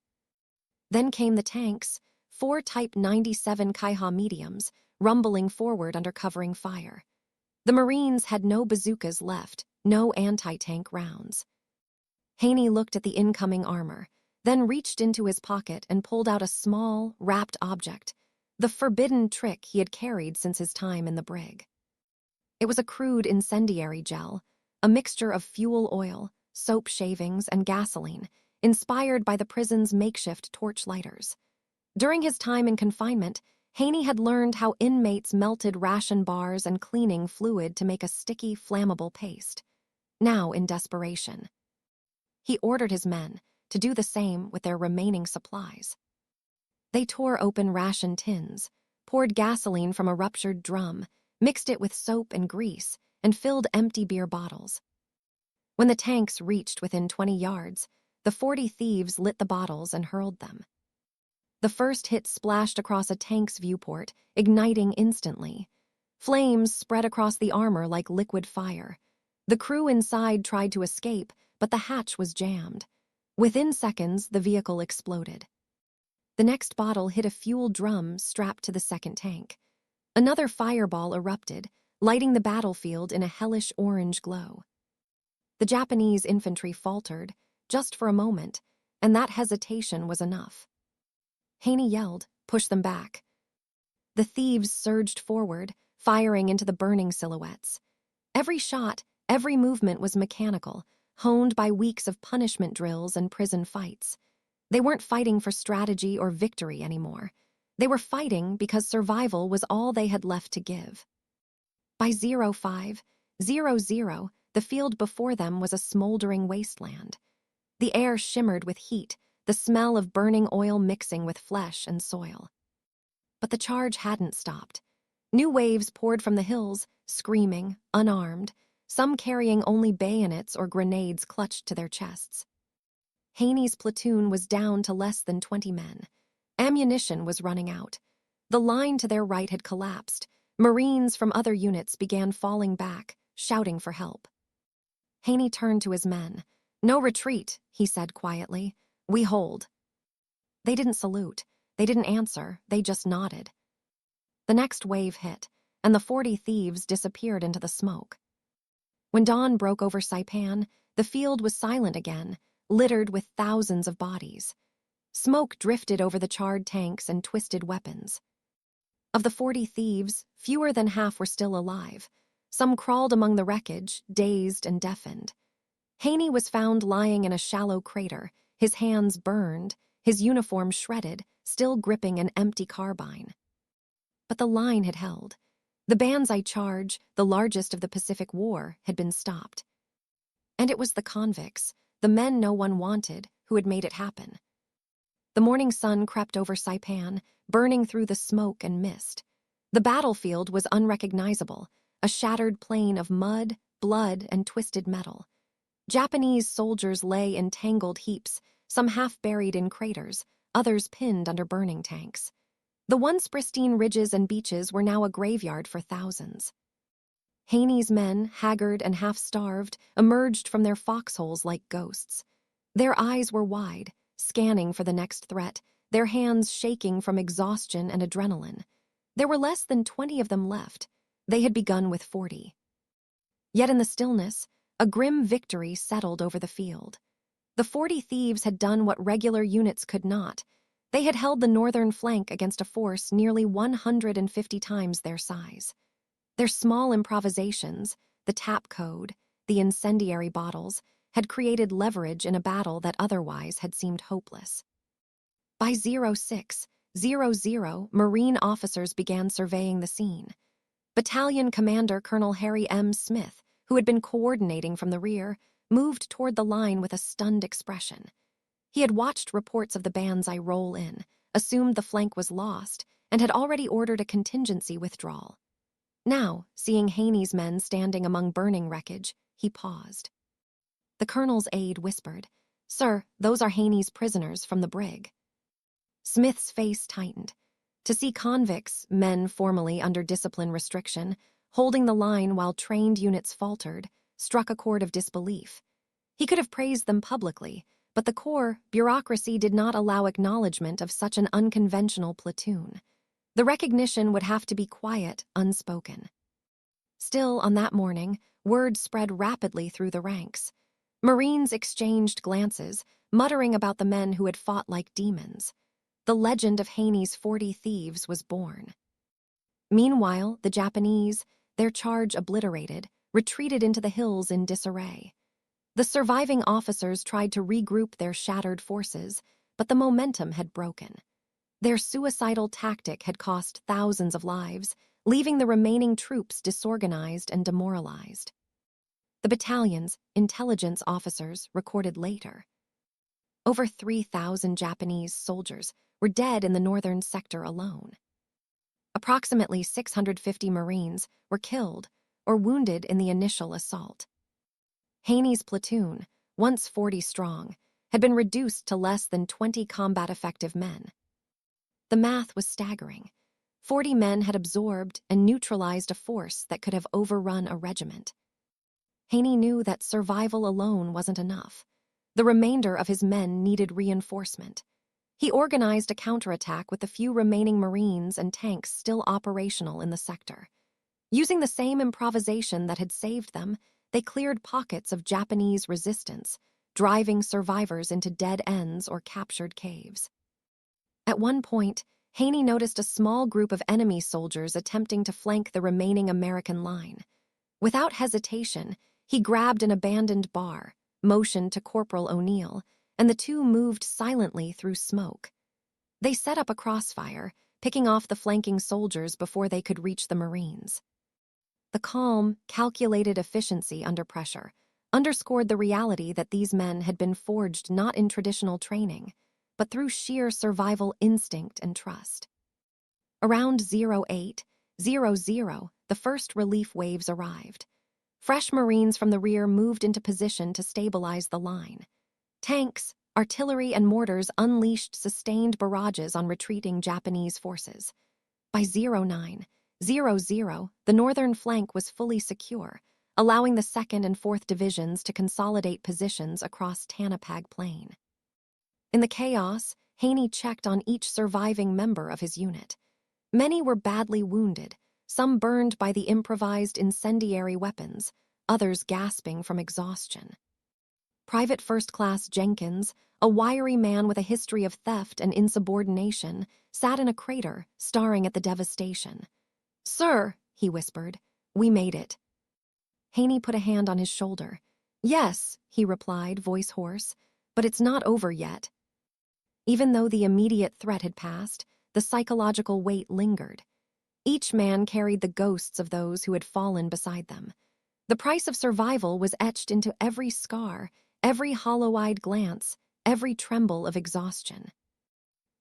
Then came the tanks, 4 Type 97 Kaiha mediums, rumbling forward under covering fire. The Marines had no bazookas left, no anti-tank rounds. Haney looked at the incoming armor, then reached into his pocket and pulled out a small, wrapped object, the forbidden trick he had carried since his time in the brig. It was a crude incendiary gel, a mixture of fuel oil, soap shavings, and gasoline, inspired by the prison's makeshift torch lighters. During his time in confinement, Haney had learned how inmates melted ration bars and cleaning fluid to make a sticky, flammable paste. Now, in desperation, he ordered his men to do the same with their remaining supplies. They tore open ration tins, poured gasoline from a ruptured drum, mixed it with soap and grease, and filled empty beer bottles. When the tanks reached within 20 yards, the 40 thieves lit the bottles and hurled them. The first hit splashed across a tank's viewport, igniting instantly. Flames spread across the armor like liquid fire. The crew inside tried to escape, but the hatch was jammed. Within seconds, the vehicle exploded. The next bottle hit a fuel drum strapped to the second tank. Another fireball erupted, lighting the battlefield in a hellish orange glow. The Japanese infantry faltered, just for a moment, and that hesitation was enough. Haney yelled, "Push them back." The thieves surged forward, firing into the burning silhouettes. Every shot, every movement was mechanical, honed by weeks of punishment drills and prison fights. They weren't fighting for strategy or victory anymore. They were fighting because survival was all they had left to give. By 05:00, the field before them was a smoldering wasteland. The air shimmered with heat, the smell of burning oil mixing with flesh and soil. But the charge hadn't stopped. New waves poured from the hills, screaming, unarmed, some carrying only bayonets or grenades clutched to their chests. Haney's platoon was down to less than 20 men. Ammunition was running out. The line to their right had collapsed. Marines from other units began falling back, shouting for help. Haney turned to his men. "No retreat," he said quietly. "We hold." They didn't salute. They didn't answer. They just nodded. The next wave hit, and the 40 thieves disappeared into the smoke. When dawn broke over Saipan, the field was silent again, littered with thousands of bodies. Smoke drifted over the charred tanks and twisted weapons. Of the 40 thieves, fewer than half were still alive. Some crawled among the wreckage, dazed and deafened. Haney was found lying in a shallow crater, his hands burned, his uniform shredded, still gripping an empty carbine. But the line had held. The Banzai charge, the largest of the Pacific War, had been stopped. And it was the convicts, the men no one wanted, who had made it happen. The morning sun crept over Saipan, burning through the smoke and mist. The battlefield was unrecognizable, a shattered plain of mud, blood, and twisted metal. Japanese soldiers lay in tangled heaps, some half buried in craters, others pinned under burning tanks. The once pristine ridges and beaches were now a graveyard for thousands. Haney's men, haggard and half-starved, emerged from their foxholes like ghosts. Their eyes were wide, scanning for the next threat, their hands shaking from exhaustion and adrenaline. There were less than 20 of them left. They had begun with 40. Yet in the stillness, a grim victory settled over the field. The 40 thieves had done what regular units could not. They had held the northern flank against a force nearly 150 times their size. Their small improvisations, the tap code, the incendiary bottles, had created leverage in a battle that otherwise had seemed hopeless. By 06:00, Marine officers began surveying the scene. Battalion Commander Colonel Harry M. Smith, who had been coordinating from the rear, moved toward the line with a stunned expression. He had watched reports of the Banzai roll in, assumed the flank was lost, and had already ordered a contingency withdrawal. Now, seeing Haney's men standing among burning wreckage, he paused. The colonel's aide whispered, "Sir, those are Haney's prisoners from the brig." Smith's face tightened. To see convicts, men formerly under discipline restriction, holding the line while trained units faltered, struck a chord of disbelief. He could have praised them publicly, but the Corps bureaucracy did not allow acknowledgement of such an unconventional platoon. The recognition would have to be quiet, unspoken. Still, on that morning, word spread rapidly through the ranks. Marines exchanged glances, muttering about the men who had fought like demons. The legend of Haney's 40 thieves was born. Meanwhile, the Japanese, their charge obliterated, retreated into the hills in disarray. The surviving officers tried to regroup their shattered forces, but the momentum had broken. Their suicidal tactic had cost thousands of lives, leaving the remaining troops disorganized and demoralized. The battalion's intelligence officers recorded later. Over 3,000 Japanese soldiers were dead in the northern sector alone. Approximately 650 Marines were killed or wounded in the initial assault. Haney's platoon, once 40 strong, had been reduced to less than 20 combat-effective men. The math was staggering. 40 men had absorbed and neutralized a force that could have overrun a regiment. Haney knew that survival alone wasn't enough. The remainder of his men needed reinforcement. He organized a counterattack with the few remaining Marines and tanks still operational in the sector. Using the same improvisation that had saved them, they cleared pockets of Japanese resistance, driving survivors into dead ends or captured caves. At one point, Haney noticed a small group of enemy soldiers attempting to flank the remaining American line. Without hesitation, he grabbed an abandoned bar, motioned to Corporal O'Neill, and the two moved silently through smoke. They set up a crossfire, picking off the flanking soldiers before they could reach the Marines. The calm, calculated efficiency under pressure underscored the reality that these men had been forged not in traditional training, but through sheer survival instinct and trust. Around 0800, the first relief waves arrived. Fresh Marines from the rear moved into position to stabilize the line. Tanks, artillery, and mortars unleashed sustained barrages on retreating Japanese forces. By 0900, the northern flank was fully secure, allowing the 2nd and 4th Divisions to consolidate positions across Tanapag Plain. In the chaos, Haney checked on each surviving member of his unit. Many were badly wounded, some burned by the improvised incendiary weapons, others gasping from exhaustion. Private First Class Jenkins, a wiry man with a history of theft and insubordination, sat in a crater, staring at the devastation. "Sir," he whispered, "we made it." Haney put a hand on his shoulder. "Yes," he replied, voice hoarse, "but it's not over yet." Even though the immediate threat had passed, the psychological weight lingered. Each man carried the ghosts of those who had fallen beside them. The price of survival was etched into every scar, every hollow-eyed glance, every tremble of exhaustion.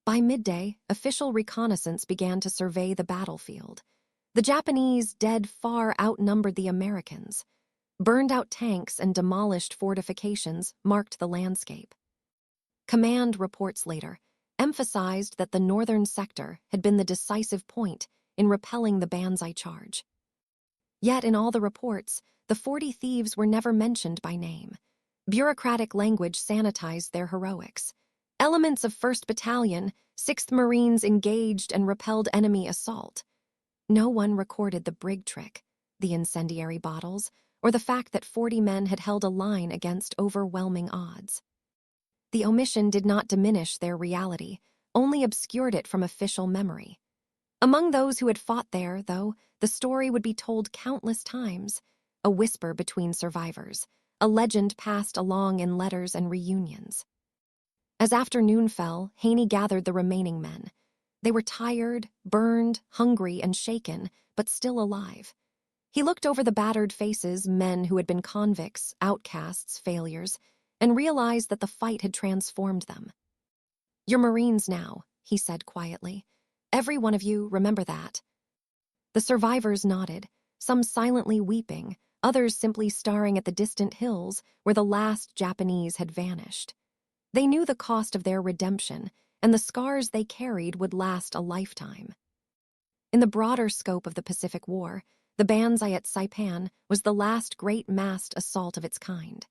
By midday, official reconnaissance began to survey the battlefield. The Japanese dead far outnumbered the Americans. Burned-out tanks and demolished fortifications marked the landscape. Command reports later emphasized that the northern sector had been the decisive point in repelling the Banzai charge. Yet in all the reports, the 40 thieves were never mentioned by name. Bureaucratic language sanitized their heroics. Elements of 1st Battalion, 6th Marines engaged and repelled enemy assault. No one recorded the brig trick, the incendiary bottles, or the fact that 40 men had held a line against overwhelming odds. The omission did not diminish their reality, only obscured it from official memory. Among those who had fought there, though, the story would be told countless times, a whisper between survivors, a legend passed along in letters and reunions. As afternoon fell, Haney gathered the remaining men. They were tired, burned, hungry, and shaken, but still alive. He looked over the battered faces, men who had been convicts, outcasts, failures, and realized that the fight had transformed them. "You're Marines now," he said quietly. "Every one of you, remember that." The survivors nodded, some silently weeping, others simply staring at the distant hills where the last Japanese had vanished. They knew the cost of their redemption, and the scars they carried would last a lifetime. In the broader scope of the Pacific War, the Banzai at Saipan was the last great massed assault of its kind.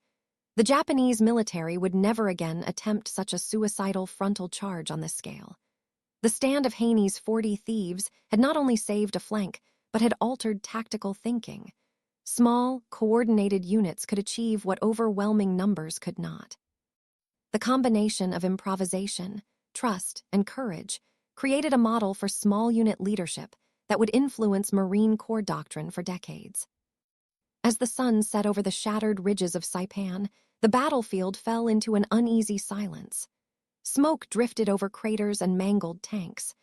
The Japanese military would never again attempt such a suicidal frontal charge on this scale. The stand of Haney's 40 thieves had not only saved a flank, but had altered tactical thinking. Small, coordinated units could achieve what overwhelming numbers could not. The combination of improvisation, trust, and courage created a model for small unit leadership that would influence Marine Corps doctrine for decades. As the sun set over the shattered ridges of Saipan, the battlefield fell into an uneasy silence. Smoke drifted over craters and mangled tanks.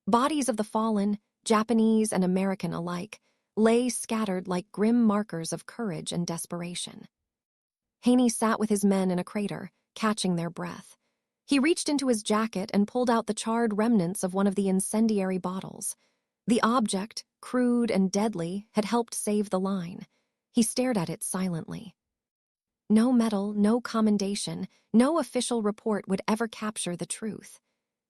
Bodies of the fallen, Japanese and American alike, lay scattered like grim markers of courage and desperation. Haney sat with his men in a crater, catching their breath. He reached into his jacket and pulled out the charred remnants of one of the incendiary bottles. The object, crude and deadly, had helped save the line. He stared at it silently. No medal, no commendation, no official report would ever capture the truth.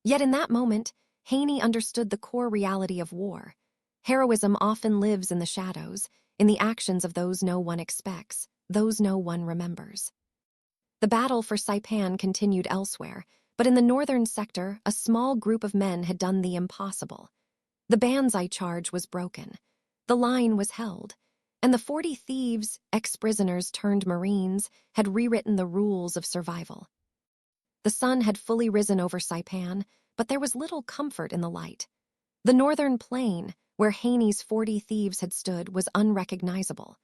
Yet in that moment, Haney understood the core reality of war. Heroism often lives in the shadows, in the actions of those no one expects, those no one remembers. The battle for Saipan continued elsewhere, but in the northern sector, a small group of men had done the impossible. The Banzai charge was broken. The line was held, and the 40 thieves, ex-prisoners turned Marines, had rewritten the rules of survival. The sun had fully risen over Saipan, but there was little comfort in the light. The northern plain, where Haney's 40 thieves had stood, was unrecognizable.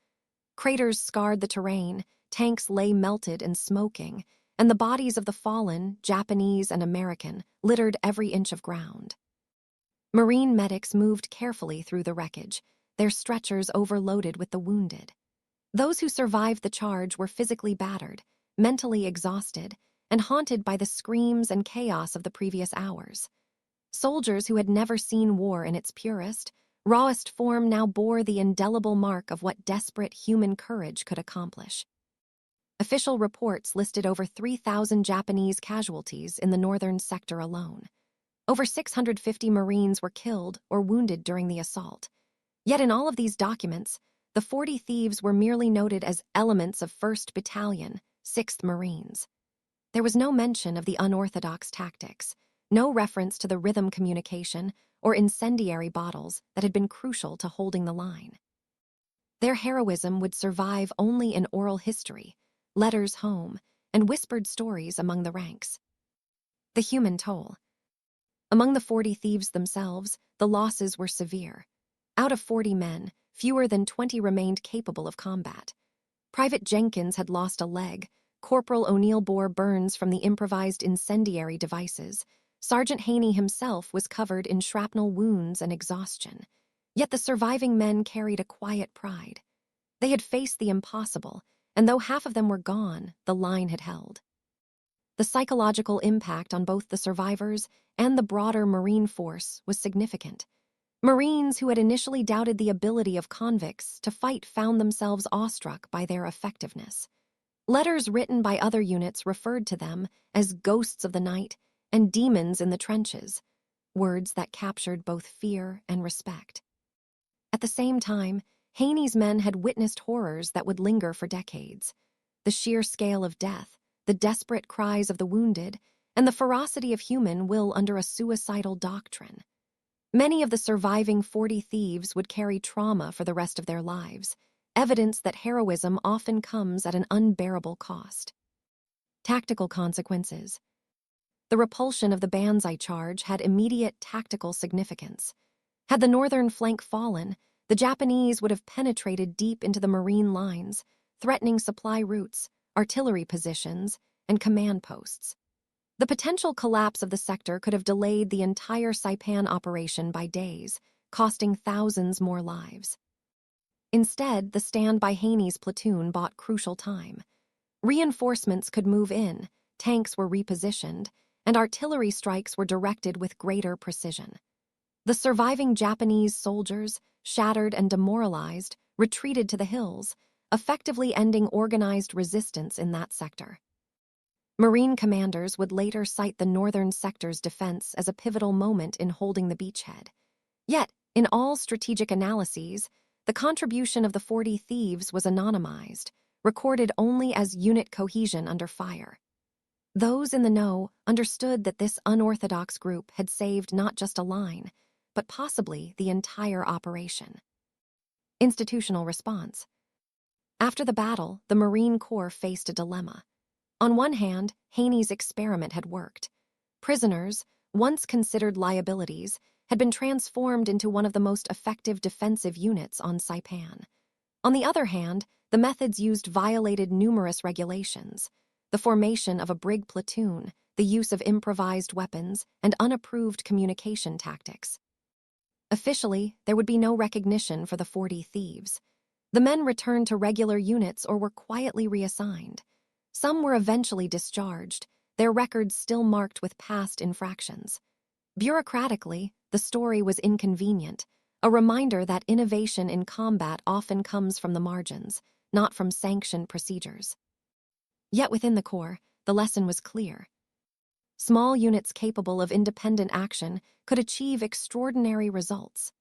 Craters scarred the terrain, tanks lay melted and smoking, and the bodies of the fallen, Japanese and American, littered every inch of ground. Marine medics moved carefully through the wreckage, their stretchers overloaded with the wounded. Those who survived the charge were physically battered, mentally exhausted, and haunted by the screams and chaos of the previous hours. Soldiers who had never seen war in its purest, rawest form now bore the indelible mark of what desperate human courage could accomplish. Official reports listed over 3,000 Japanese casualties in the northern sector alone. Over 650 Marines were killed or wounded during the assault. Yet in all of these documents, the 40 thieves were merely noted as elements of 1st Battalion, 6th Marines. There was no mention of the unorthodox tactics, no reference to the rhythm communication or incendiary bottles that had been crucial to holding the line. Their heroism would survive only in oral history, letters home, and whispered stories among the ranks. The human toll. Among the 40 thieves themselves, the losses were severe. Out of 40 men, fewer than 20 remained capable of combat. Private Jenkins had lost a leg, Corporal O'Neill bore burns from the improvised incendiary devices. Sergeant Haney himself was covered in shrapnel wounds and exhaustion. Yet the surviving men carried a quiet pride. They had faced the impossible, and though half of them were gone, the line had held. The psychological impact on both the survivors and the broader Marine force was significant. Marines who had initially doubted the ability of convicts to fight found themselves awestruck by their effectiveness. Letters written by other units referred to them as ghosts of the night and demons in the trenches, words that captured both fear and respect. At the same time, Haney's men had witnessed horrors that would linger for decades. The sheer scale of death, the desperate cries of the wounded, and the ferocity of human will under a suicidal doctrine. Many of the surviving 40 thieves would carry trauma for the rest of their lives, evidence that heroism often comes at an unbearable cost. Tactical consequences. The repulsion of the Banzai charge had immediate tactical significance. Had the northern flank fallen, the Japanese would have penetrated deep into the Marine lines, threatening supply routes, artillery positions, and command posts. The potential collapse of the sector could have delayed the entire Saipan operation by days, costing thousands more lives. Instead, the stand by Haney's platoon bought crucial time. Reinforcements could move in, tanks were repositioned, and artillery strikes were directed with greater precision. The surviving Japanese soldiers, shattered and demoralized, retreated to the hills, effectively ending organized resistance in that sector. Marine commanders would later cite the northern sector's defense as a pivotal moment in holding the beachhead. Yet, in all strategic analyses, the contribution of the 40 thieves was anonymized, recorded only as unit cohesion under fire. Those in the know understood that this unorthodox group had saved not just a line, but possibly the entire operation. Institutional response. After the battle, the Marine Corps faced a dilemma. On one hand, Haney's experiment had worked. Prisoners, once considered liabilities, had been transformed into one of the most effective defensive units on Saipan. On the other hand, the methods used violated numerous regulations: the formation of a brig platoon, the use of improvised weapons, and unapproved communication tactics. Officially, there would be no recognition for the 40 thieves. The men returned to regular units or were quietly reassigned. Some were eventually discharged, their records still marked with past infractions. Bureaucratically, the story was inconvenient, a reminder that innovation in combat often comes from the margins, not from sanctioned procedures. Yet within the Corps, the lesson was clear. Small units capable of independent action could achieve extraordinary results.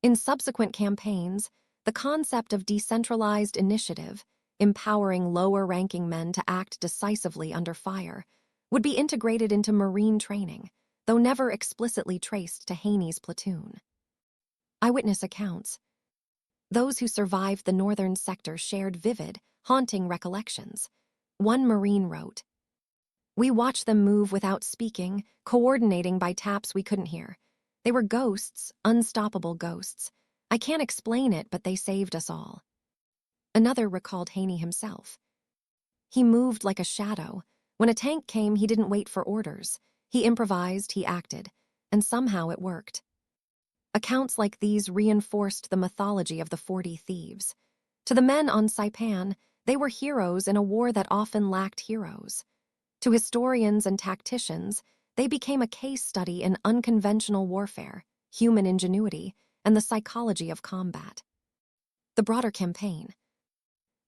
In subsequent campaigns, the concept of decentralized initiative, empowering lower-ranking men to act decisively under fire, would be integrated into Marine training, though never explicitly traced to Haney's platoon. Eyewitness accounts. Those who survived the northern sector shared vivid, haunting recollections. One Marine wrote, "We watched them move without speaking, coordinating by taps we couldn't hear. They were ghosts, unstoppable ghosts. I can't explain it, but they saved us all." Another recalled Haney himself. "He moved like a shadow. When a tank came, he didn't wait for orders. He improvised, he acted, and somehow it worked." Accounts like these reinforced the mythology of the 40 thieves. To the men on Saipan, they were heroes in a war that often lacked heroes. To historians and tacticians, they became a case study in unconventional warfare, human ingenuity, and the psychology of combat. The broader campaign.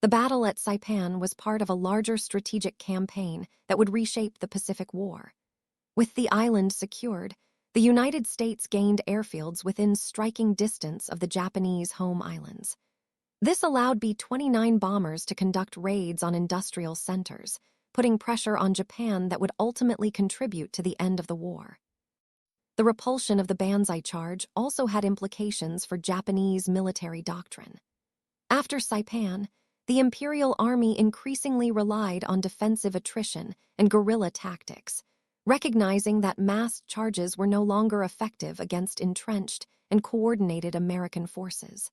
The battle at Saipan was part of a larger strategic campaign that would reshape the Pacific War. With the island secured, the United States gained airfields within striking distance of the Japanese home islands. This allowed B-29 bombers to conduct raids on industrial centers, putting pressure on Japan that would ultimately contribute to the end of the war. The repulsion of the Banzai charge also had implications for Japanese military doctrine. After Saipan, the Imperial Army increasingly relied on defensive attrition and guerrilla tactics, recognizing that massed charges were no longer effective against entrenched and coordinated American forces.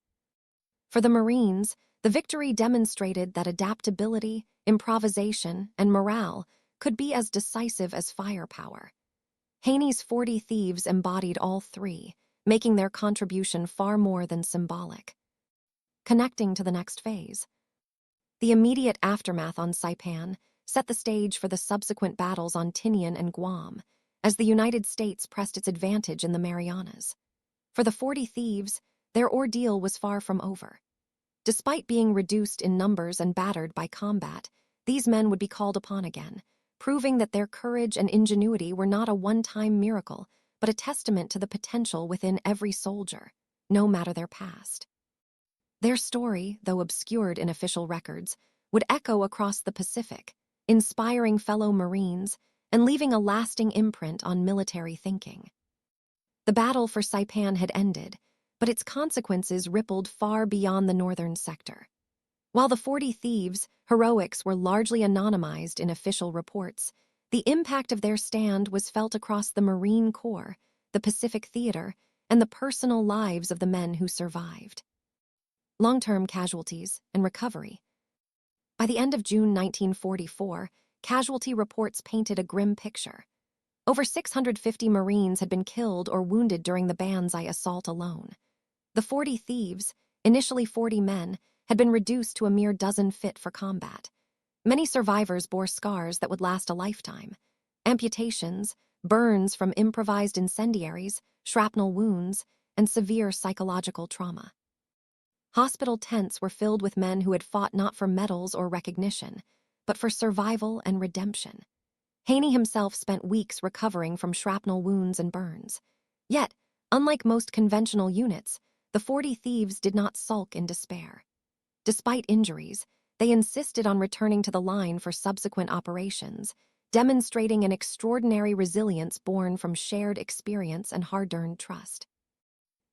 For the Marines, the victory demonstrated that adaptability, improvisation, and morale could be as decisive as firepower. Haney's 40 thieves embodied all three, making their contribution far more than symbolic. Connecting to the next phase. The immediate aftermath on Saipan set the stage for the subsequent battles on Tinian and Guam, as the United States pressed its advantage in the Marianas. For the 40 thieves, their ordeal was far from over. Despite being reduced in numbers and battered by combat, these men would be called upon again, proving that their courage and ingenuity were not a one-time miracle, but a testament to the potential within every soldier, no matter their past. Their story, though obscured in official records, would echo across the Pacific, inspiring fellow Marines and leaving a lasting imprint on military thinking. The battle for Saipan had ended, but its consequences rippled far beyond the northern sector. While the 40 thieves' heroics were largely anonymized in official reports, the impact of their stand was felt across the Marine Corps, the Pacific Theater, and the personal lives of the men who survived. Long-term casualties and recovery. By the end of June 1944, casualty reports painted a grim picture. Over 650 Marines had been killed or wounded during the Banzai assault alone. The 40 thieves, initially 40 men, had been reduced to a mere dozen fit for combat. Many survivors bore scars that would last a lifetime. Amputations, burns from improvised incendiaries, shrapnel wounds, and severe psychological trauma. Hospital tents were filled with men who had fought not for medals or recognition, but for survival and redemption. Haney himself spent weeks recovering from shrapnel wounds and burns. Yet, unlike most conventional units, the 40 thieves did not sulk in despair. Despite injuries, they insisted on returning to the line for subsequent operations, demonstrating an extraordinary resilience born from shared experience and hard-earned trust.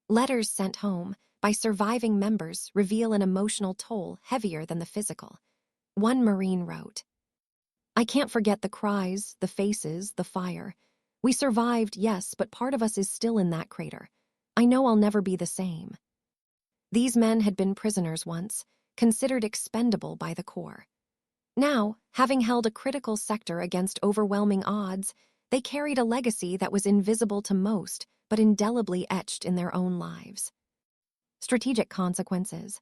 Letters sent home by surviving members reveal an emotional toll heavier than the physical. One Marine wrote, "I can't forget the cries, the faces, the fire. We survived, yes, but part of us is still in that crater. I know I'll never be the same." These men had been prisoners once, considered expendable by the Corps. Now, having held a critical sector against overwhelming odds, They carried a legacy that was invisible to most, but indelibly etched in their own lives. Strategic consequences.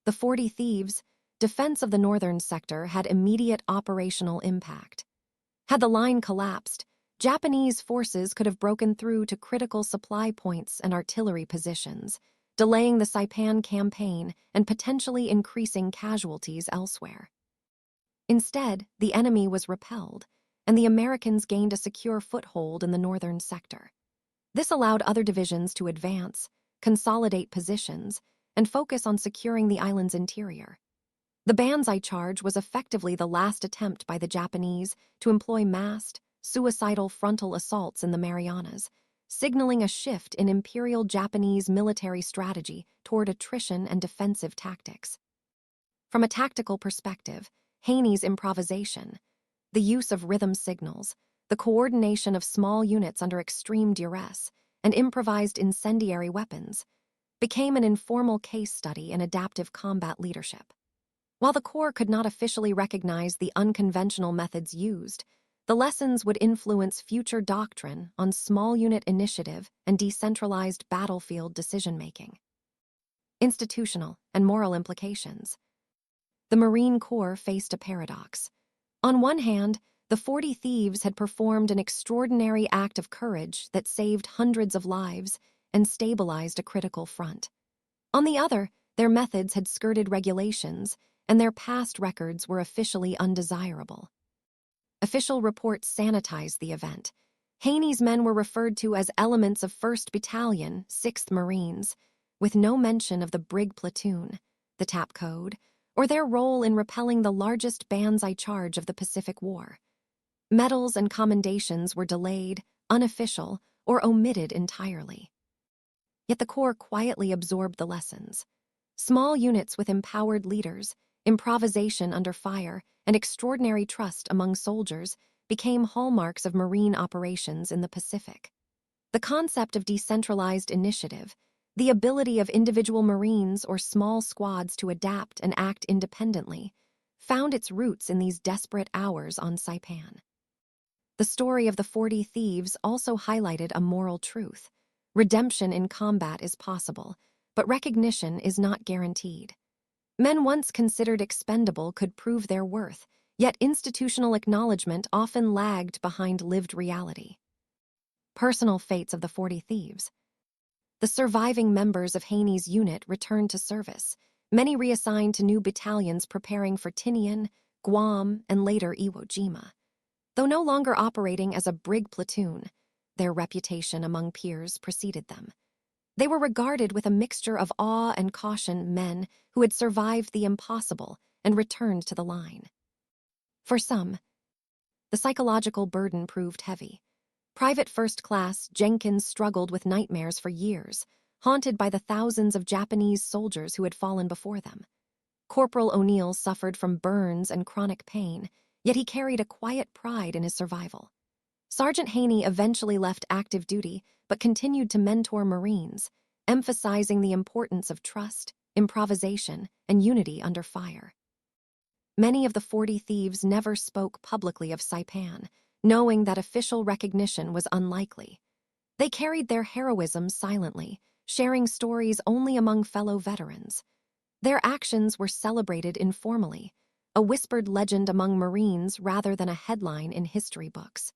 The 40 Thieves' defense of the northern sector had immediate operational impact. Had the line collapsed, Japanese forces could have broken through to critical supply points and artillery positions, delaying the Saipan campaign and potentially increasing casualties elsewhere. Instead, the enemy was repelled, and the Americans gained a secure foothold in the northern sector. This allowed other divisions to advance, consolidate positions, and focus on securing the island's interior. The Banzai charge was effectively the last attempt by the Japanese to employ massed, suicidal frontal assaults in the Marianas, signaling a shift in Imperial Japanese military strategy toward attrition and defensive tactics. From a tactical perspective, Haney's improvisation, the use of rhythm signals, the coordination of small units under extreme duress, and improvised incendiary weapons, became an informal case study in adaptive combat leadership. While the Corps could not officially recognize the unconventional methods used, the lessons would influence future doctrine on small unit initiative and decentralized battlefield decision-making. Institutional and moral implications. The Marine Corps faced a paradox. On one hand, the 40 Thieves had performed an extraordinary act of courage that saved hundreds of lives and stabilized a critical front. On the other, their methods had skirted regulations, and their past records were officially undesirable. Official reports sanitized the event. Haney's men were referred to as elements of 1st Battalion, 6th Marines, with no mention of the Brig Platoon, the TAP code, or their role in repelling the largest Banzai charge of the Pacific War. Medals and commendations were delayed, unofficial, or omitted entirely. Yet the Corps quietly absorbed the lessons. Small units with empowered leaders, improvisation under fire, and extraordinary trust among soldiers became hallmarks of Marine operations in the Pacific. The concept of decentralized initiative, the ability of individual Marines or small squads to adapt and act independently, found its roots in these desperate hours on Saipan. The story of the 40 Thieves also highlighted a moral truth. Redemption in combat is possible, but recognition is not guaranteed. Men once considered expendable could prove their worth, yet institutional acknowledgement often lagged behind lived reality. Personal fates of the 40 Thieves. The surviving members of Haney's unit returned to service, many reassigned to new battalions preparing for Tinian, Guam, and later Iwo Jima. Though no longer operating as a brig platoon, their reputation among peers preceded them. They were regarded with a mixture of awe and caution, men who had survived the impossible and returned to the line. For some, the psychological burden proved heavy. Private First Class Jenkins struggled with nightmares for years, haunted by the thousands of Japanese soldiers who had fallen before them. Corporal O'Neill suffered from burns and chronic pain, yet he carried a quiet pride in his survival. Sergeant Haney eventually left active duty, but continued to mentor Marines, emphasizing the importance of trust, improvisation, and unity under fire. Many of the 40 Thieves never spoke publicly of Saipan, knowing that official recognition was unlikely. They carried their heroism silently, sharing stories only among fellow veterans. Their actions were celebrated informally, a whispered legend among Marines rather than a headline in history books.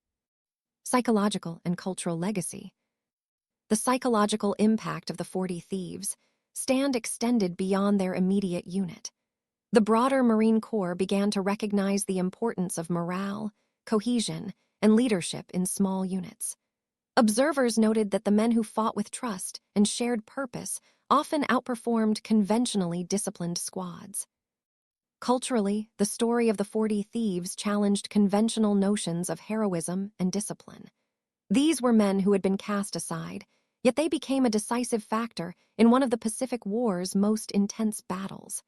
Psychological and cultural legacy. The psychological impact of the 40 Thieves stand extended beyond their immediate unit. The broader Marine Corps began to recognize the importance of morale, cohesion, and leadership in small units. Observers noted that the men who fought with trust and shared purpose often outperformed conventionally disciplined squads. Culturally, the story of the 40 Thieves challenged conventional notions of heroism and discipline. These were men who had been cast aside, yet they became a decisive factor in one of the Pacific War's most intense battles.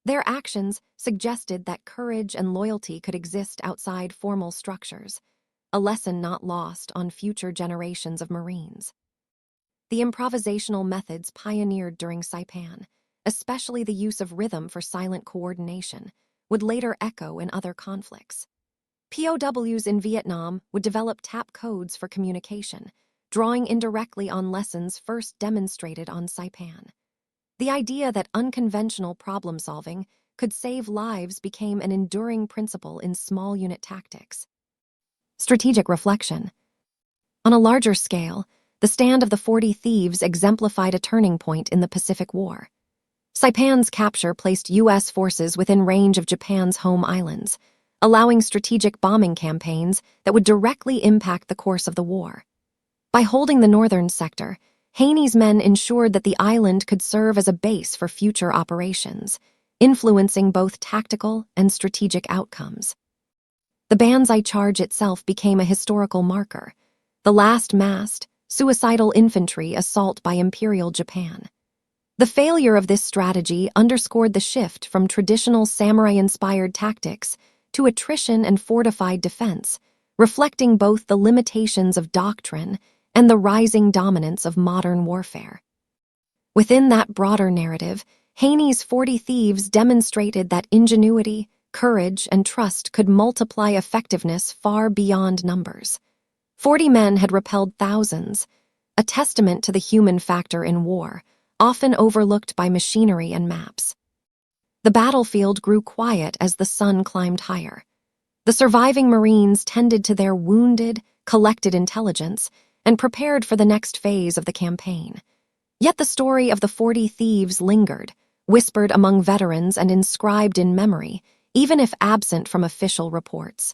Their actions suggested that courage and loyalty could exist outside formal structures, a lesson not lost on future generations of Marines. The improvisational methods pioneered during Saipan, especially the use of rhythm for silent coordination, would later echo in other conflicts. POWs in Vietnam would develop tap codes for communication, drawing indirectly on lessons first demonstrated on Saipan. The idea that unconventional problem-solving could save lives became an enduring principle in small unit tactics. Strategic reflection. On a larger scale, the stand of the 40 Thieves exemplified a turning point in the Pacific War. Saipan's capture placed U.S. forces within range of Japan's home islands, allowing strategic bombing campaigns that would directly impact the course of the war. By holding the northern sector, Haney's men ensured that the island could serve as a base for future operations, influencing both tactical and strategic outcomes. The Banzai charge itself became a historical marker, the last massed, suicidal infantry assault by Imperial Japan. The failure of this strategy underscored the shift from traditional samurai-inspired tactics to attrition and fortified defense, reflecting both the limitations of doctrine and the rising dominance of modern warfare. Within that broader narrative, Haney's 40 Thieves demonstrated that ingenuity, courage, and trust could multiply effectiveness far beyond numbers. 40 men had repelled thousands, a testament to the human factor in war, often overlooked by machinery and maps. The battlefield grew quiet as the sun climbed higher. The surviving Marines tended to their wounded, collected intelligence and prepared for the next phase of the campaign. Yet the story of the 40 Thieves lingered, whispered among veterans and inscribed in memory, even if absent from official reports.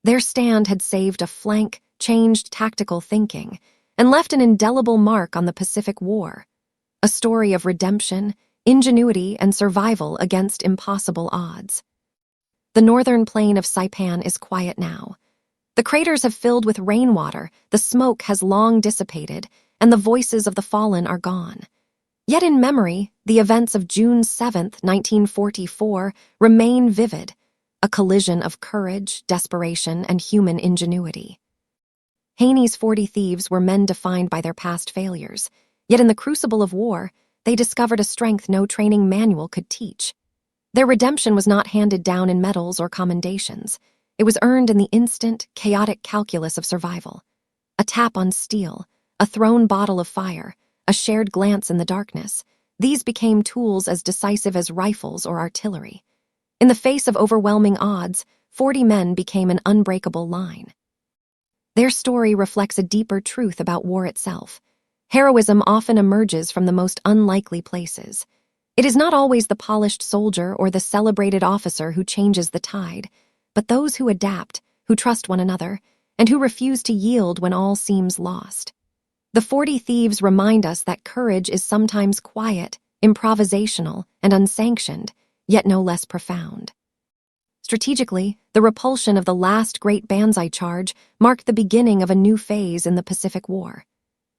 Their stand had saved a flank, changed tactical thinking, and left an indelible mark on the Pacific War, a story of redemption, ingenuity, and survival against impossible odds. The northern plain of Saipan is quiet now. The craters have filled with rainwater, the smoke has long dissipated, and the voices of the fallen are gone. Yet in memory, the events of June 7, 1944, remain vivid, a collision of courage, desperation, and human ingenuity. Haney's 40 Thieves were men defined by their past failures, yet in the crucible of war, they discovered a strength no training manual could teach. Their redemption was not handed down in medals or commendations. It was earned in the instant, chaotic calculus of survival. A tap on steel, a thrown bottle of fire, a shared glance in the darkness, these became tools as decisive as rifles or artillery. In the face of overwhelming odds, 40 men became an unbreakable line. Their story reflects a deeper truth about war itself. Heroism often emerges from the most unlikely places. It is not always the polished soldier or the celebrated officer who changes the tide, but those who adapt, who trust one another, and who refuse to yield when all seems lost. The 40 Thieves remind us that courage is sometimes quiet, improvisational, and unsanctioned, yet no less profound. Strategically, the repulsion of the last great Banzai charge marked the beginning of a new phase in the Pacific War.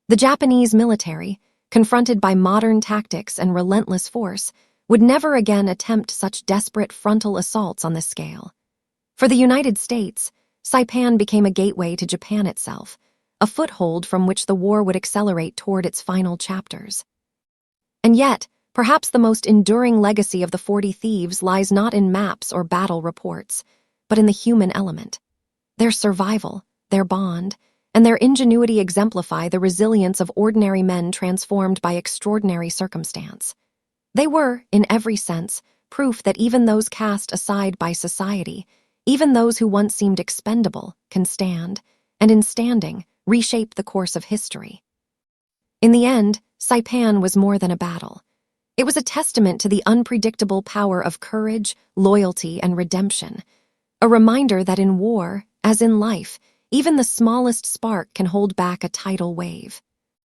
The Japanese military, confronted by modern tactics and relentless force, would never again attempt such desperate frontal assaults on this scale. For the United States, Saipan became a gateway to Japan itself, a foothold from which the war would accelerate toward its final chapters. And yet, perhaps the most enduring legacy of the 40 Thieves lies not in maps or battle reports, but in the human element. Their survival, their bond, and their ingenuity exemplify the resilience of ordinary men transformed by extraordinary circumstance. They were, in every sense, proof that even those cast aside by society, even those who once seemed expendable, can stand, and in standing, reshape the course of history. In the end, Saipan was more than a battle. It was a testament to the unpredictable power of courage, loyalty, and redemption, a reminder that in war, as in life, even the smallest spark can hold back a tidal wave.